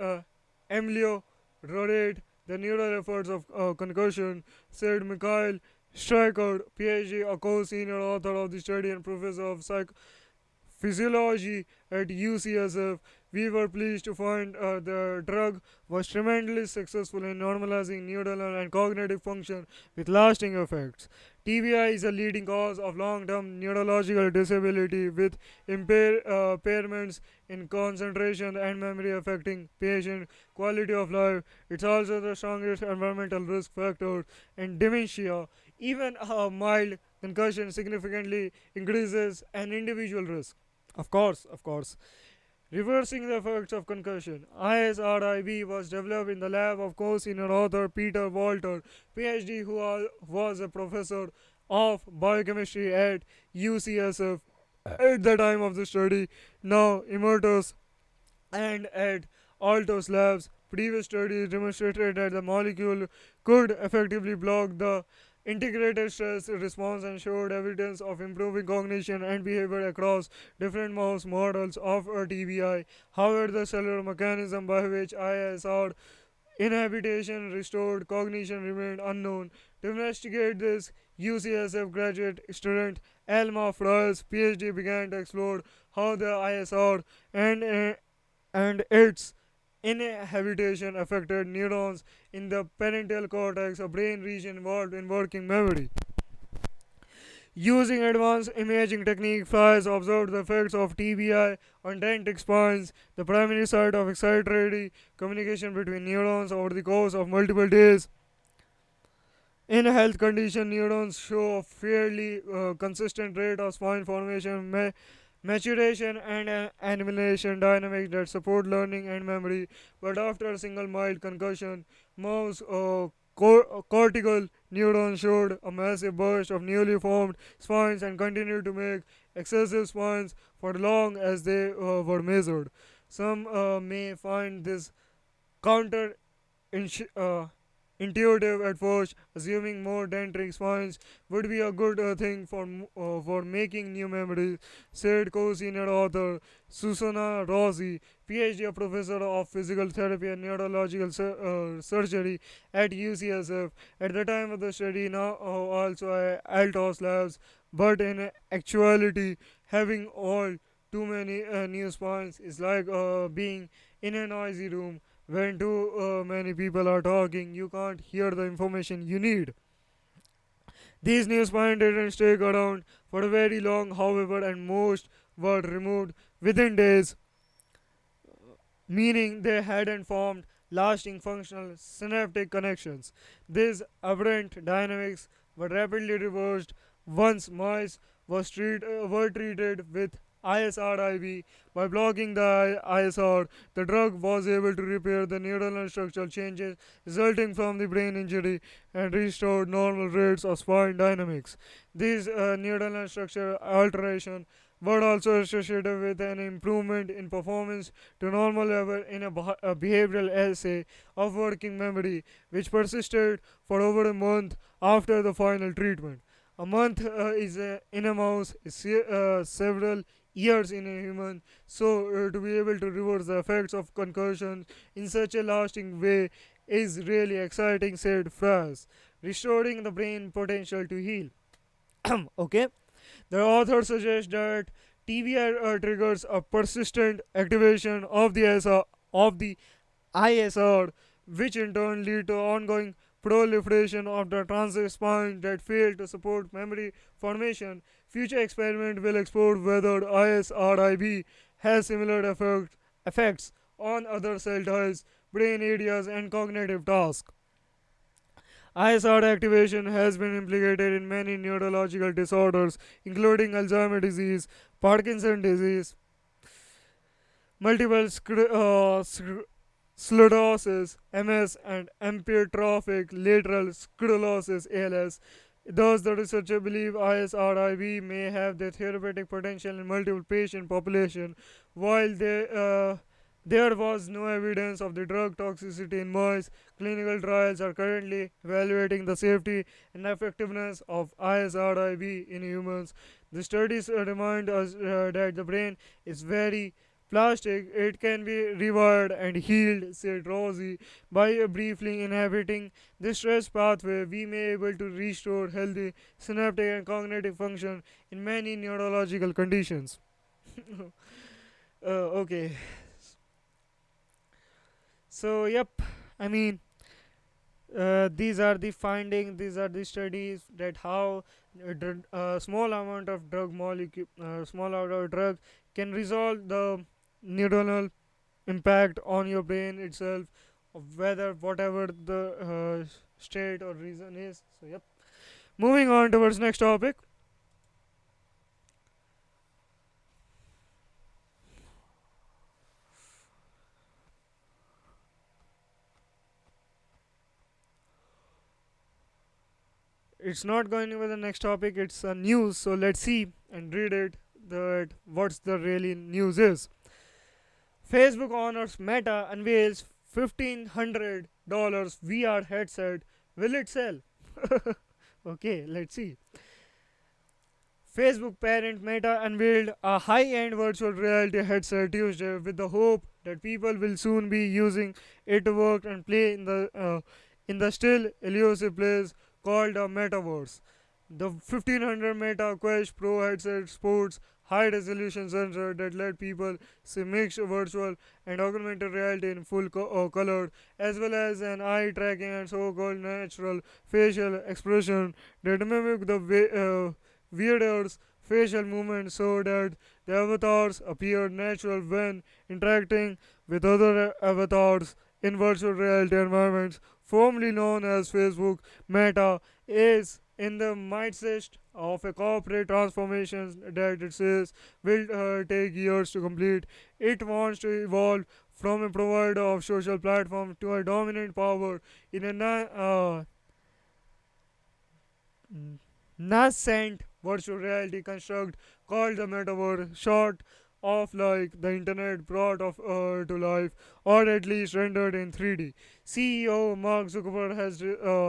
ameliorate the neural efforts of concussion, said Mikhail Stryker, PhD, a co-senior author of the study and professor of physiology at UCSF, we were pleased to find the drug was tremendously successful in normalizing neuronal and cognitive function with lasting effects. TBI is a leading cause of long-term neurological disability with impairments in concentration and memory affecting patient quality of life. It's also the strongest environmental risk factor in dementia. Even a mild concussion significantly increases an individual risk. Of course. Reversing the effects of concussion. ISRIB was developed in the lab of co-senior author Peter Walter, PhD, who was a professor of biochemistry at UCSF at the time of the study, now emeritus, and at Altos Labs. Previous studies demonstrated that the molecule could effectively block the integrated stress response and showed evidence of improving cognition and behavior across different mouse models of a TBI. However, the cellular mechanism by which ISR inhibition restored cognition remained unknown. To investigate this, UCSF graduate student Elma Fry's PhD began to explore how the ISR and its inhabitation affected neurons in the parental cortex, a brain region involved in working memory. Using advanced imaging technique, Fries observed the effects of TBI on dendritic spines, the primary site of excitatory communication between neurons over the course of multiple days. In a health condition, neurons show a fairly consistent rate of spine formation, maturation, and animation dynamics that support learning and memory. But after a single mild concussion, mouse cortical neurons showed a massive burst of newly formed spines and continued to make excessive spines for long as they were measured. Some may find this counter intuitive at first, assuming more dendritic spines would be a good thing for making new memories, said co-senior author Susanna Rossi, PhD, a professor of physical therapy and neurological surgery at UCSF. At the time of the study, now also at Altos Labs, but in actuality, having all too many new spines is like being in a noisy room. When too many people are talking, you can't hear the information you need. These new spines didn't stick around for very long, however, and most were removed within days, meaning they hadn't formed lasting functional synaptic connections. These aberrant dynamics were rapidly reversed once mice were treated with ISRIB. By blocking the ISR, the drug was able to repair the neural and structural changes resulting from the brain injury and restored normal rates of spine dynamics. These neural and structural alteration were also associated with an improvement in performance to normal level in a behavioral assay of working memory, which persisted for over a month after the final treatment. A month in a mouse is several years in a human, so to be able to reverse the effects of concussion in such a lasting way is really exciting, said Fraz, restoring the brain potential to heal. Okay, the author suggests that TBI triggers a persistent activation of the ISR, which in turn lead to ongoing proliferation of the transit spine that fail to support memory formation. Future experiment will explore whether ISRIB has similar effects on other cell types, brain areas, and cognitive tasks. ISR activation has been implicated in many neurological disorders, including Alzheimer's disease, Parkinson's disease, multiple sclerosis, MS, and amyotrophic lateral sclerosis, ALS. Thus, the researchers believe ISRIB may have the therapeutic potential in multiple patient populations, while there was no evidence of the drug toxicity in mice. Clinical trials are currently evaluating the safety and effectiveness of ISRIB in humans. The studies remind us that the brain is very plastic. It can be rewired and healed, said Rosie. By briefly inhibiting the stress pathway, we may be able to restore healthy synaptic and cognitive function in many neurological conditions. Okay, so yep, I mean, these are the findings, these are the studies that how a small amount of drug molecule, small amount of drug can resolve the neuronal impact on your brain itself, of whether whatever the state or reason is. So yep, moving on towards next topic. It's not going with the next topic, it's a news, so let's see and read it, that what's the really news is. Facebook honors Meta unveils $1,500 VR headset. Will it sell? Okay, let's see. Facebook parent Meta unveiled a high end virtual reality headset Tuesday with the hope that people will soon be using it to work and play in the still elusive place called a Metaverse. The 1500 Meta Quest Pro headset sports high resolution sensor that let people see mixed virtual and augmented reality in full color, as well as an eye tracking and so called natural facial expression that mimic the weirder's facial movements so that the avatars appear natural when interacting with other avatars in virtual reality environments, formerly known as Facebook. Meta is in the mindset of a corporate transformation that it says will take years to complete. It wants to evolve from a provider of social platform to a dominant power in a nascent virtual reality construct called the metaverse, short of like the internet brought to life, or at least rendered in 3D. CEO Mark Zuckerberg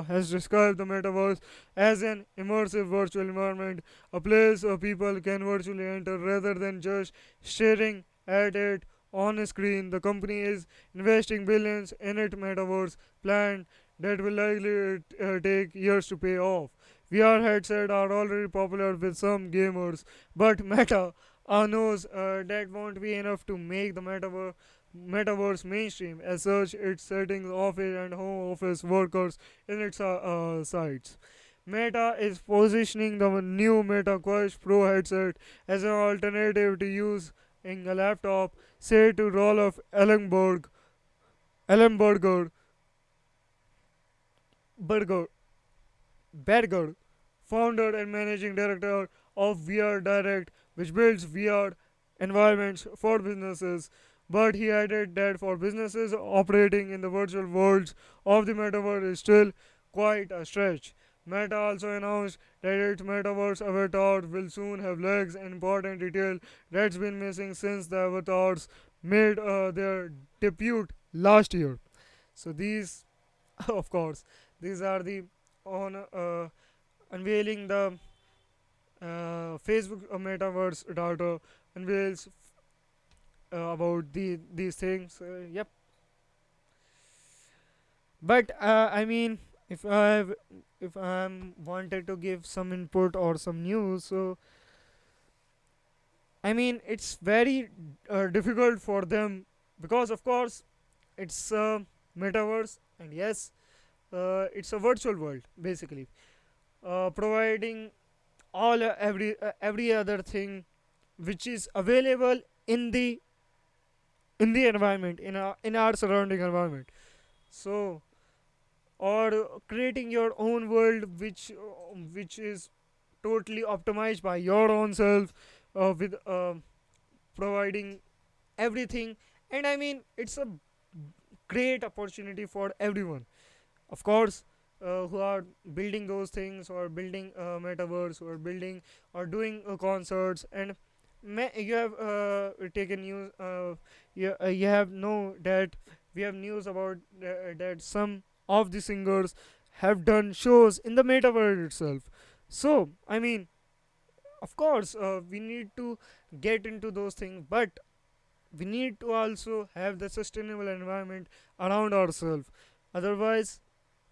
has described the metaverse as an immersive virtual environment, a place where people can virtually enter rather than just staring at it on a screen. The company is investing billions in its metaverse plan that will likely take years to pay off. VR headsets are already popular with some gamers, but Meta knows that won't be enough to make the metaverse mainstream. As such, it's setting office and home office workers in its sights. Meta is positioning the new Meta Quest Pro headset as an alternative to using a laptop, say to Rolf Ellenberger, Berger, Berger, founder and managing director of VR Direct, which builds VR environments for businesses. But he added that for businesses operating in the virtual worlds of the metaverse is still quite a stretch. Meta also announced that its metaverse avatar will soon have legs, an important detail that's been missing since the avatars made their debut last year. So these, of course, these are the on unveiling the Facebook metaverse data unveils about these things. Yep. But I mean, if if I'm wanted to give some input or some news, so I mean it's very difficult for them because of course it's a metaverse, and yes, it's a virtual world basically, providing every other thing which is available in the environment, in our surrounding environment. So, or creating your own world which is totally optimized by your own self, with providing everything. And I mean it's a great opportunity for everyone, of course, who are building those things, or building metaverse, or building or doing concerts. And you have taken news, you have know that we have news about that some of the singers have done shows in the metaverse itself. So I mean, of course, we need to get into those things, but we need to also have the sustainable environment around ourselves. Otherwise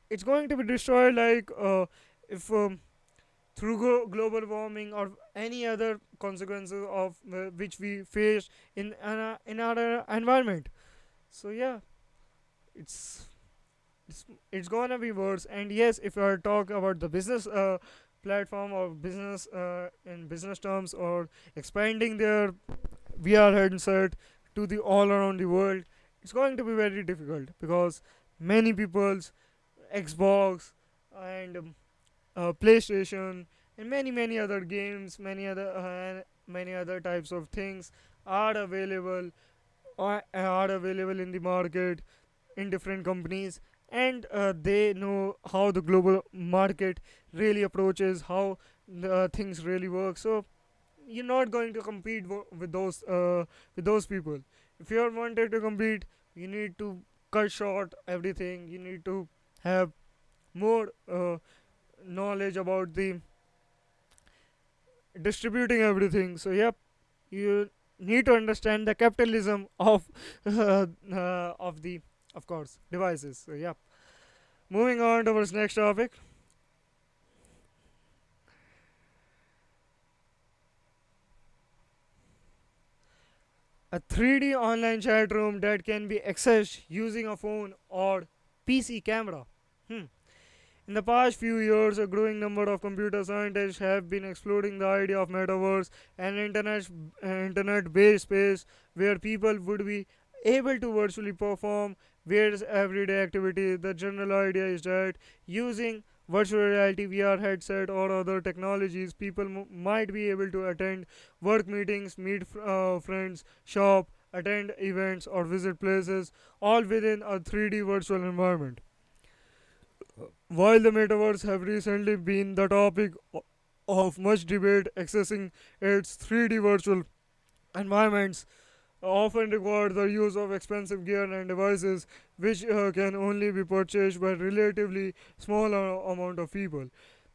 it's going to be destroyed, like if through global warming or any other consequences of which we face in our environment. So yeah, it's it's gonna be worse. And yes, if I talk about the business platform or business in business terms, or expanding their VR headset to the all around the world, it's going to be very difficult because many people's Xbox and PlayStation and many other games, many other types of things are available, or are available in the market in different companies. And they know how the global market really approaches, how the things really work. So you're not going to compete with those people. If you are wanted to compete, you need to cut short everything. You need to have more knowledge about the distributing everything. So yep, you need to understand the capitalism of of the, of course, devices. So yep, moving on to our next topic. A 3D online chat room that can be accessed using a phone or PC camera. Hmm. In the past few years, a growing number of computer scientists have been exploring the idea of metaverse, an internet-based space where people would be able to virtually perform various everyday activities. The general idea is that using virtual reality VR headset or other technologies, people might be able to attend work meetings, meet friends, shop, attend events, or visit places, all within a 3D virtual environment. While the metaverse have recently been the topic of much debate, accessing its 3D virtual environments often require the use of expensive gear and devices which can only be purchased by relatively small amount of people.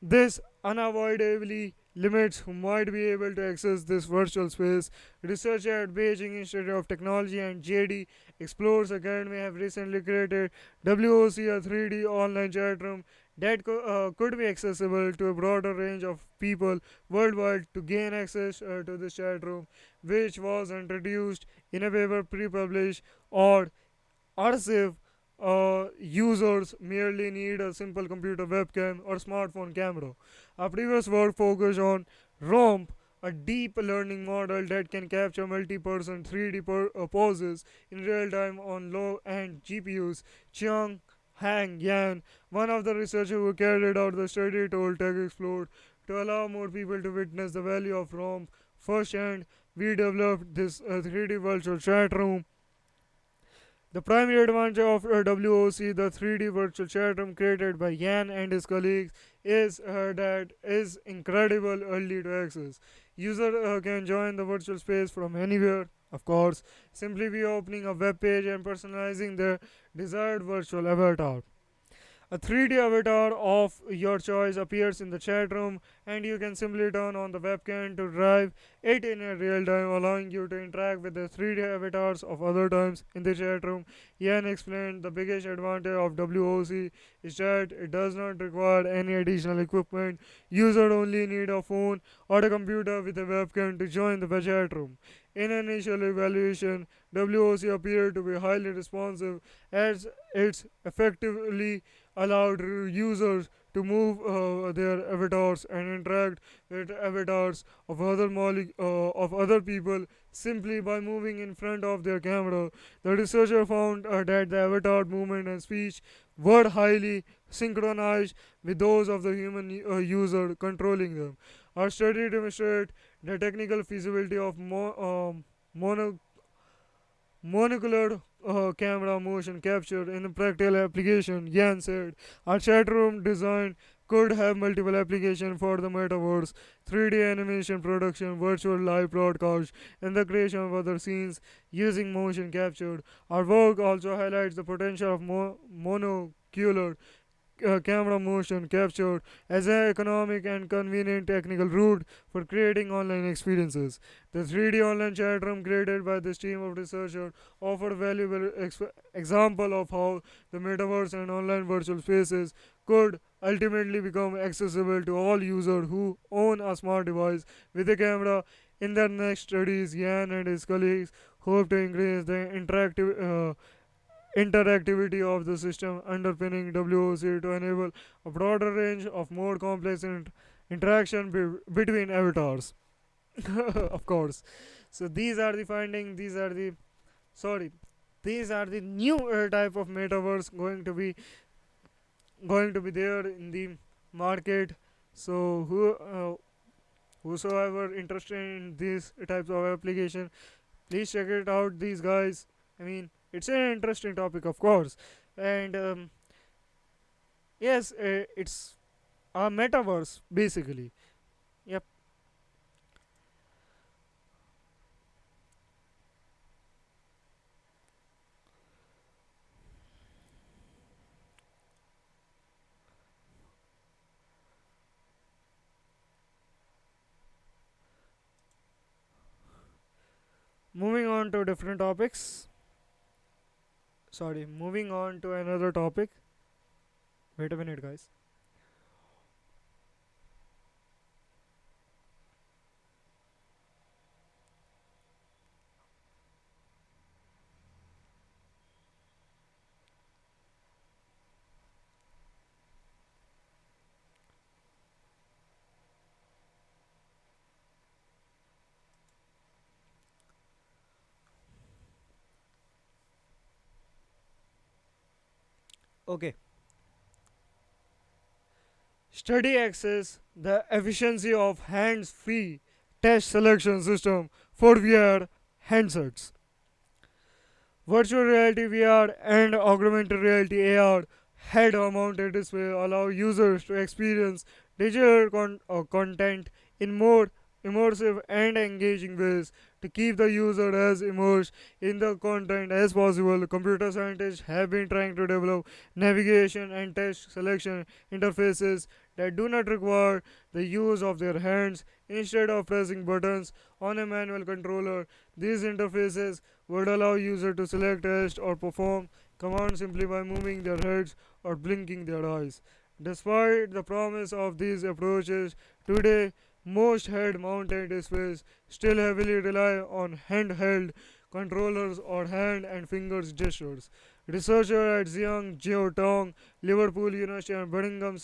This unavoidably limits who might be able to access this virtual space. Researchers at Beijing Institute of Technology and JD Explorers Academy have recently created WOC, a 3D online chat room that could be accessible to a broader range of people worldwide. To gain access to this chat room, which was introduced in a paper pre-published or archive, users merely need a simple computer webcam or smartphone camera. Our previous work focused on ROMP, a deep learning model that can capture multi-person 3D poses in real time on low-end GPUs. Chiang Hang Yan, one of the researchers who carried out the study, told Tech Explode, to allow more people to witness the value of ROMP firsthand, we developed this 3D virtual chat room. The primary advantage of WOC, the 3D virtual chat room created by Yan and his colleagues, is that is incredible early to access. User can join the virtual space from anywhere, of course, simply by opening a web page and personalizing their desired virtual avatar. A 3D avatar of your choice appears in the chat room, and you can simply turn on the webcam to drive it in a real time, allowing you to interact with the 3D avatars of other times in the chat room. Yan explained the biggest advantage of WOC is that it does not require any additional equipment. Users only need a phone or a computer with a webcam to join the chat room. In initial evaluation, WOC appeared to be highly responsive as it's effectively allowed users to move their avatars and interact with avatars of of other people simply by moving in front of their camera. The researcher found that the avatar movement and speech were highly synchronized with those of the human user controlling them. Our study demonstrated the technical feasibility of mono monocular camera motion capture in a practical application. Yan said, our chat room design could have multiple applications for the metaverse, 3D animation production, virtual live broadcast, and the creation of other scenes using motion capture. Our work also highlights the potential of monocular camera motion capture as an economic and convenient technical route for creating online experiences. The 3D online chat room created by this team of researchers offer valuable example of how the metaverse and online virtual spaces could ultimately become accessible to all users who own a smart device with a camera. In their next studies, Yan and his colleagues hope to increase the interactivity of the system underpinning WOC to enable a broader range of more complex interaction between avatars. Of course. So these are the findings. Sorry, these are the new type of metaverse going to be there in the market. So whosoever interested in these types of application, please check it out. These guys, I mean, it's an interesting topic, of course, and yes, it's a metaverse basically. Yep. Moving on to different topics. Sorry, moving on to another topic. Wait a minute, guys. Okay. Study access the efficiency of hands-free test selection system for VR handsets. Virtual reality VR and augmented reality AR head-mounted display allow users to experience digital content in more immersive and engaging ways. To keep the user as immersed in the content as possible, computer scientists have been trying to develop navigation and test selection interfaces that do not require the use of their hands. Instead of pressing buttons on a manual controller, these interfaces would allow users to select, test, or perform commands simply by moving their heads or blinking their eyes. Despite the promise of these approaches, today most head mounted displays still heavily rely on handheld controllers or hand and fingers gestures. Researchers at Zhejiang Jiaotong, Liverpool University, and Birmingham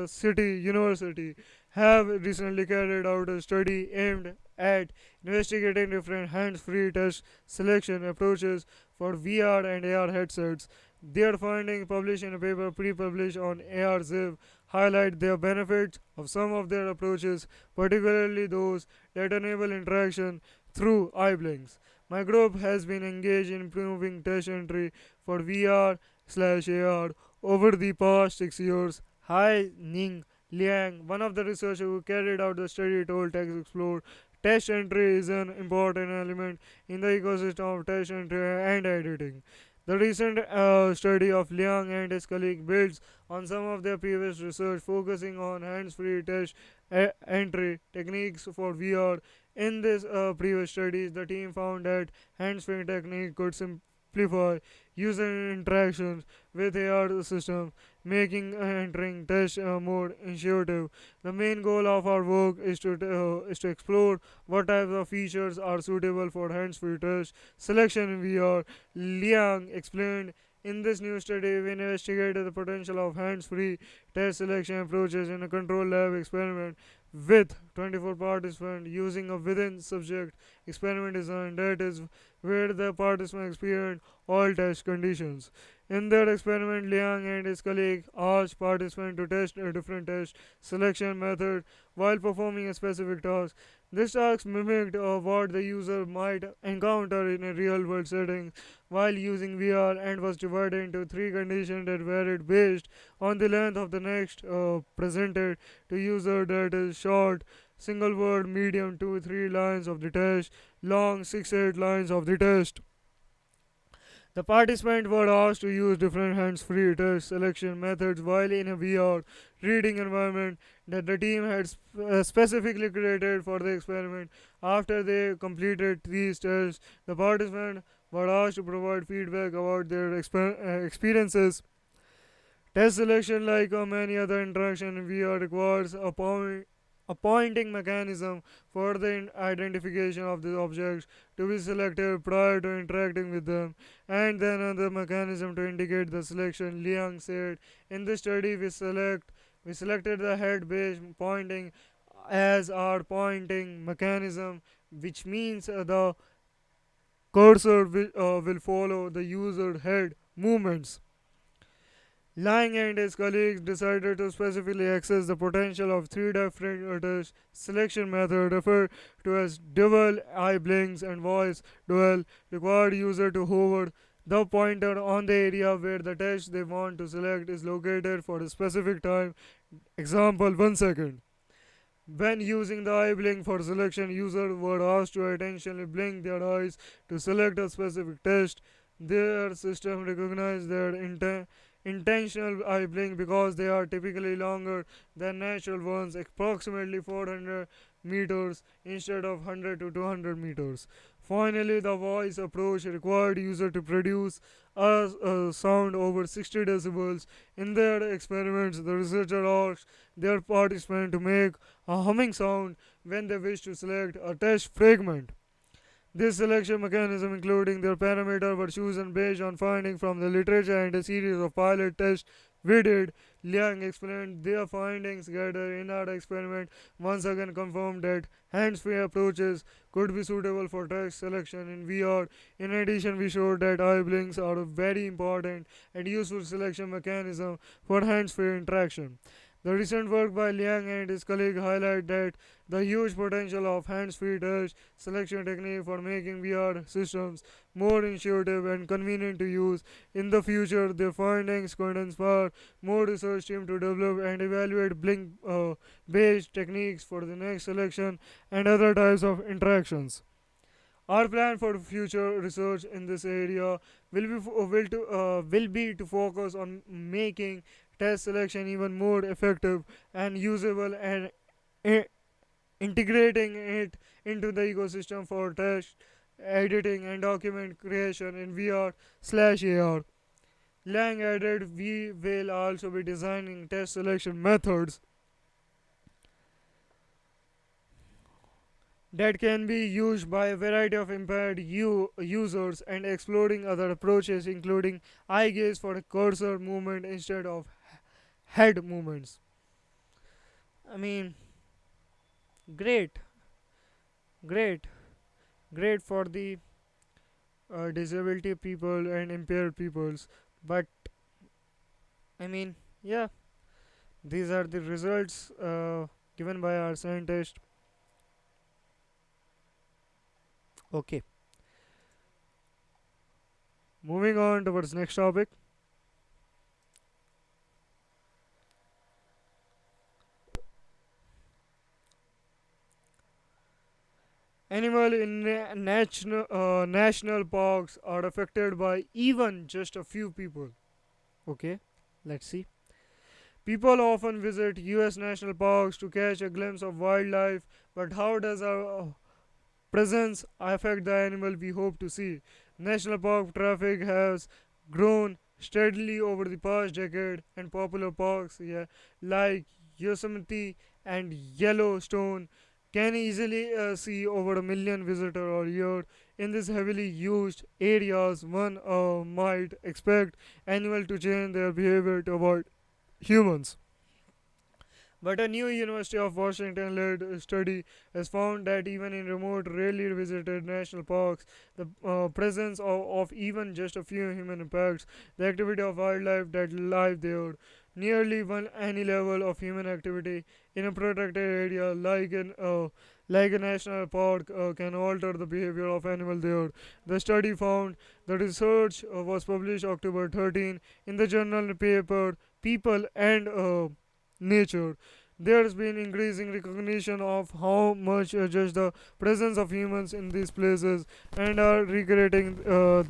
City University have recently carried out a study aimed at investigating different hands-free test selection approaches for VR and AR headsets. Their findings, published in a paper pre-published on ARZiv, highlight the benefits of some of their approaches, particularly those that enable interaction through eye blinks. My group has been engaged in improving test entry for VR/AR over the past 6 years. Hai Ning Liang, one of the researchers who carried out the study, told Text Explore test entry is an important element in the ecosystem of test entry and editing. The recent study of Liang and his colleague builds on some of their previous research focusing on hands-free test entry techniques for VR. In this previous studies, the team found that hands-free technique could simplify user interactions with AR systems, making entering tests more intuitive. The main goal of our work is to explore what types of features are suitable for hands-free test selection in VR. Liang explained. In this new study, we investigated the potential of hands-free test selection approaches in a control lab experiment with 24 participants using a within subject experiment design, that is, where the participants experienced all test conditions. In their experiment, Liang and his colleague asked participants to test a different test selection method while performing a specific task. This task mimicked what the user might encounter in a real world setting while using VR, and was divided into three conditions that varied based on the length of the next presented to user, that is short single word, medium 2-3 lines of the test, long 6-8 lines of the test. The participants were asked to use different hands-free test selection methods while in a VR reading environment that the team had specifically created for the experiment. After they completed these tests, the participants were asked to provide feedback about their experiences Test selection, like many other interaction in VR, requires a pointing mechanism for the identification of the objects to be selected prior to interacting with them, and then another mechanism to indicate the selection. Liang said, "In this study, we selected the head-based pointing as our pointing mechanism, which means the cursor will follow the user head movements." Lang and his colleagues decided to specifically access the potential of three different test selection methods referred to as double eye blinks and voice dual, required user to hover the pointer on the area where the test they want to select is located for a specific time, example 1 second. When using the eye blink for selection, users were asked to intentionally blink their eyes to select a specific test. Their system recognizes their intentional eye blink because they are typically longer than natural ones, approximately 400 meters instead of 100 to 200 meters. Finally, the voice approach required user to produce a sound over 60 decibels. In their experiments, the researcher asked their participants to make a humming sound when they wish to select a test fragment. This selection mechanism, including their parameter, were chosen based on findings from the literature and a series of pilot tests we did. Liang explained their findings gathered in our experiment once again confirmed that hands-free approaches could be suitable for text selection in VR. In addition, we showed that eye blinks are a very important and useful selection mechanism for hands-free interaction. The recent work by Liang and his colleague highlight that the huge potential of hands-free touch selection technique for making VR systems more intuitive and convenient to use. In the future, their findings could inspire more research teams to develop and evaluate blink-based techniques for the next selection and other types of interactions. Our plan for future research in this area will be to focus on making test selection even more effective and usable, and i- integrating it into the ecosystem for test editing and document creation in VR/AR. Lang added, we will also be designing test selection methods that can be used by a variety of impaired users and exploring other approaches, including eye gaze for cursor movement instead of head movements. I mean, great, great, great for the disability people and impaired peoples. But I mean, yeah, these are the results given by our scientist. Okay, moving on towards next topic. Animal in national parks are affected by even just a few people. Okay, let's see. People often visit US national parks to catch a glimpse of wildlife, but how does our presence affect the animal we hope to see? National park traffic has grown steadily over the past decade, and popular parks, yeah, like Yosemite and Yellowstone can easily see over a million visitors a year. In these heavily used areas, one might expect animals to change their behavior to avoid humans. But a new University of Washington led study has found that even in remote, rarely visited national parks, the presence of even just a few human impacts the activity of wildlife that live there. Nearly one any level of human activity in a protected area like a national park can alter the behavior of animals there. The study found the research was published October 13 in the journal paper People and Nature. There's been increasing recognition of how much just the presence of humans in these places and are recreating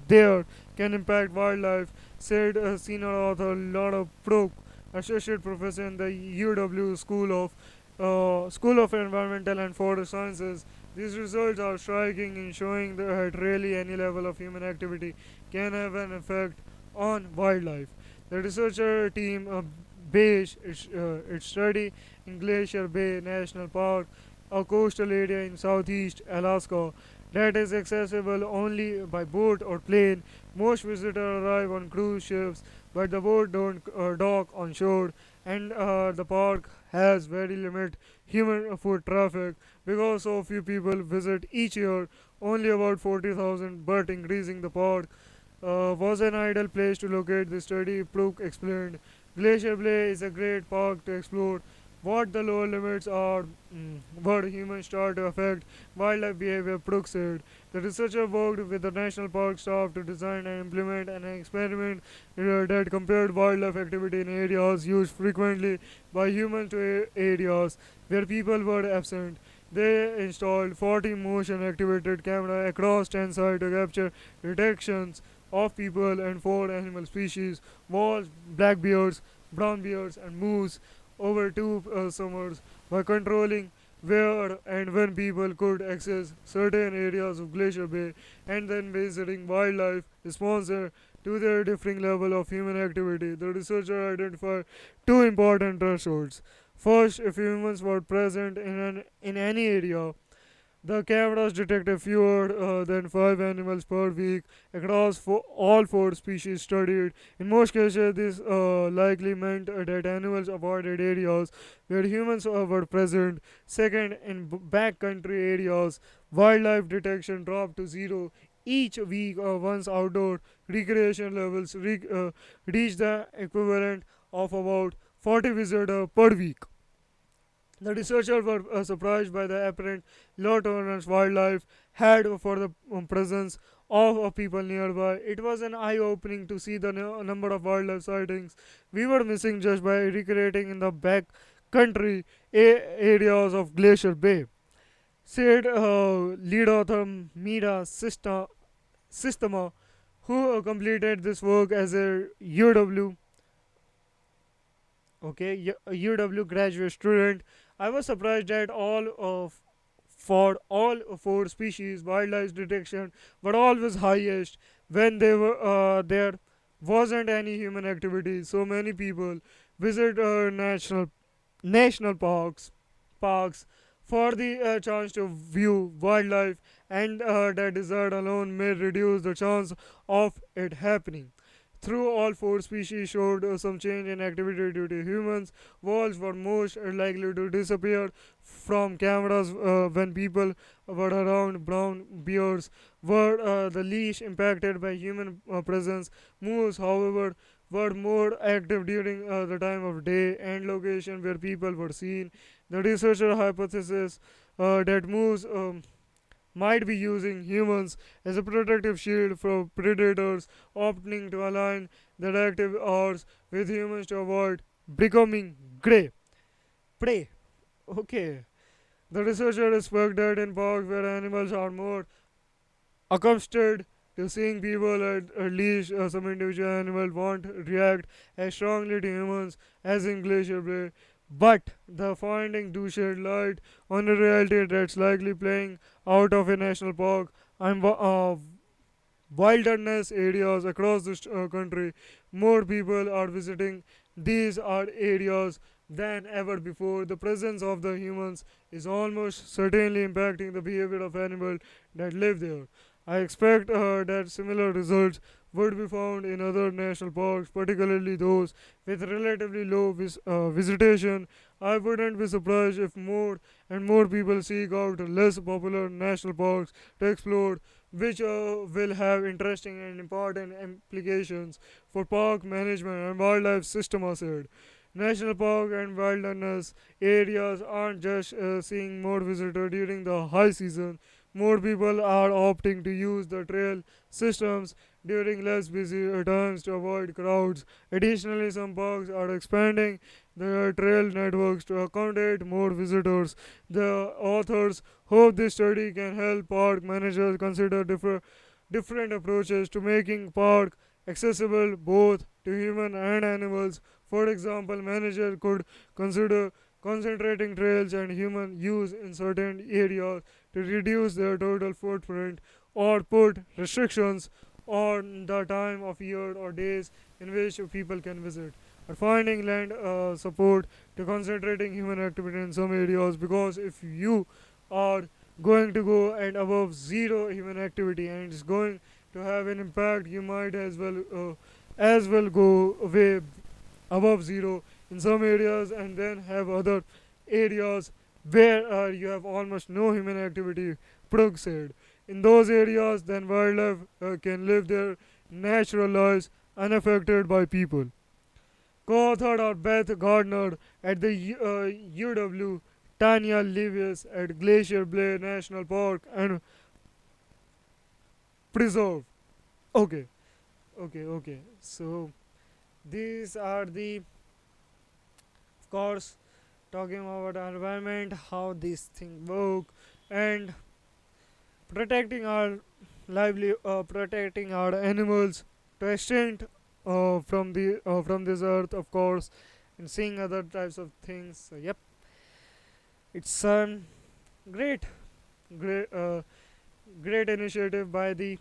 there can impact wildlife, said senior author Laura Prook, associate professor in the UW School of Environmental and Forest Sciences. These results are striking in showing that really any level of human activity can have an effect on wildlife. The researcher team based its study in Glacier Bay National Park, a coastal area in southeast Alaska that is accessible only by boat or plane. Most visitors arrive on cruise ships, but the boat don't dock on shore, and the park has very limited human foot traffic because so few people visit each year. Only about 40,000, but increasing the park was an ideal place to locate the study, Brook explained. Glacier Bay is a great park to explore. What the lower limits are, what humans start to affect wildlife behavior, Brook said. The researcher worked with the national park staff to design and implement an experiment that compared wildlife activity in areas used frequently by humans to areas where people were absent. They installed 40 motion activated cameras across 10 sites to capture detections of people and four animal species: wolves, black bears, brown bears, and moose over two summers. By controlling where and when people could access certain areas of Glacier Bay and then visiting wildlife responses to their differing level of human activity, the researcher identified two important thresholds. First, if humans were present in any area, the cameras detected fewer than 5 animals per week across all four species studied. In most cases, this likely meant that animals avoided areas where humans were present. Second, in backcountry areas, wildlife detection dropped to zero each week once outdoor recreation levels reached the equivalent of about 40 visitors per week. The researchers were surprised by the apparent low tolerance wildlife had for the presence of people nearby. It was an eye opening to see the number of wildlife sightings we were missing just by recreating in the back country areas of Glacier Bay, said lead author Systema, who completed this work as a UW graduate student. I was surprised that all of for all four species wildlife detection were always highest when they were there wasn't any human activity. So many people visit national parks for the chance to view wildlife, and that desire alone may reduce the chance of it happening. Through all four species showed some change in activity due to humans. Wolves were most likely to disappear from cameras when people were around. Brown bears were the least impacted by human presence. Moose, however, were more active during the time of day and location where people were seen. The researcher hypothesis that moose might be using humans as a protective shield from predators, opting to align their active hours with humans to avoid becoming prey. Okay. The researcher expects that in parks where animals are more accustomed to seeing people, at least some individual animals won't react as strongly to humans as in Glacier Bay. But the findings do shed light on a reality that's likely playing out of a national park and wilderness areas across this country. More people are visiting these are areas than ever before. The presence of the humans is almost certainly impacting the behavior of animals that live there. I expect that similar results would be found in other national parks, particularly those with relatively low visitation. I wouldn't be surprised if more and more people seek out less popular national parks to explore, which will have interesting and important implications for park management and wildlife system, I said. National park and wilderness areas aren't just seeing more visitors during the high season. More people are opting to use the trail systems during less busy times to avoid crowds. Additionally, some parks are expanding their trail networks to accommodate more visitors. The authors hope this study can help park managers consider different approaches to making park accessible both to human and animals. For example, manager could consider concentrating trails and human use in certain areas to reduce their total footprint, or put restrictions or the time of year or days in which people can visit, or finding land support to concentrating human activity in some areas, because if you are going to go and above zero human activity and it's going to have an impact, you might as well go away above zero in some areas and then have other areas where you have almost no human activity proceed. In those areas, then wildlife can live their natural lives unaffected by people. Co-authored are Beth Gardner at the UW, Tanya Levius at Glacier Bay National Park and Preserve. Okay, okay. So these are the, of course, talking about our environment, how these things work, and protecting our protecting our animals to extent from this earth, of course, and seeing other types of things. So, yep, it's great, great, great initiative by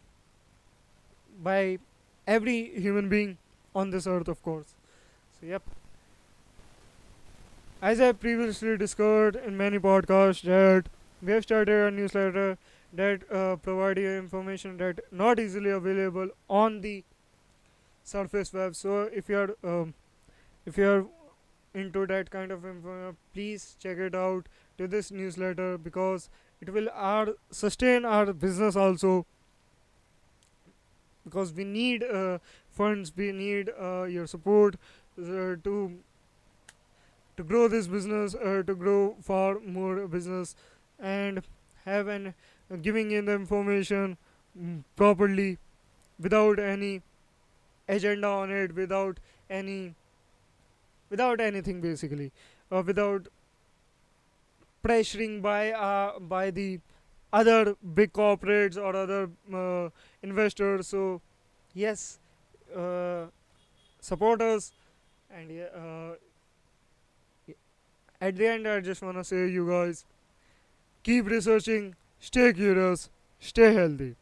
every human being on this earth, of course. So, yep, as I previously discussed in many podcasts, that we have started a newsletter that provide you information that not easily available on the surface web. So if you are into that kind of info, please check it out to this newsletter, because it will sustain our business also, because we need funds, we need your support to grow this business, to grow far more business, and have an giving in the information properly, without any agenda on it, any without anything basically, without pressuring by the other big corporates or other investors. So yes, uh, support us, and at the end I just want to say, you guys, keep researching, stay curious, stay healthy.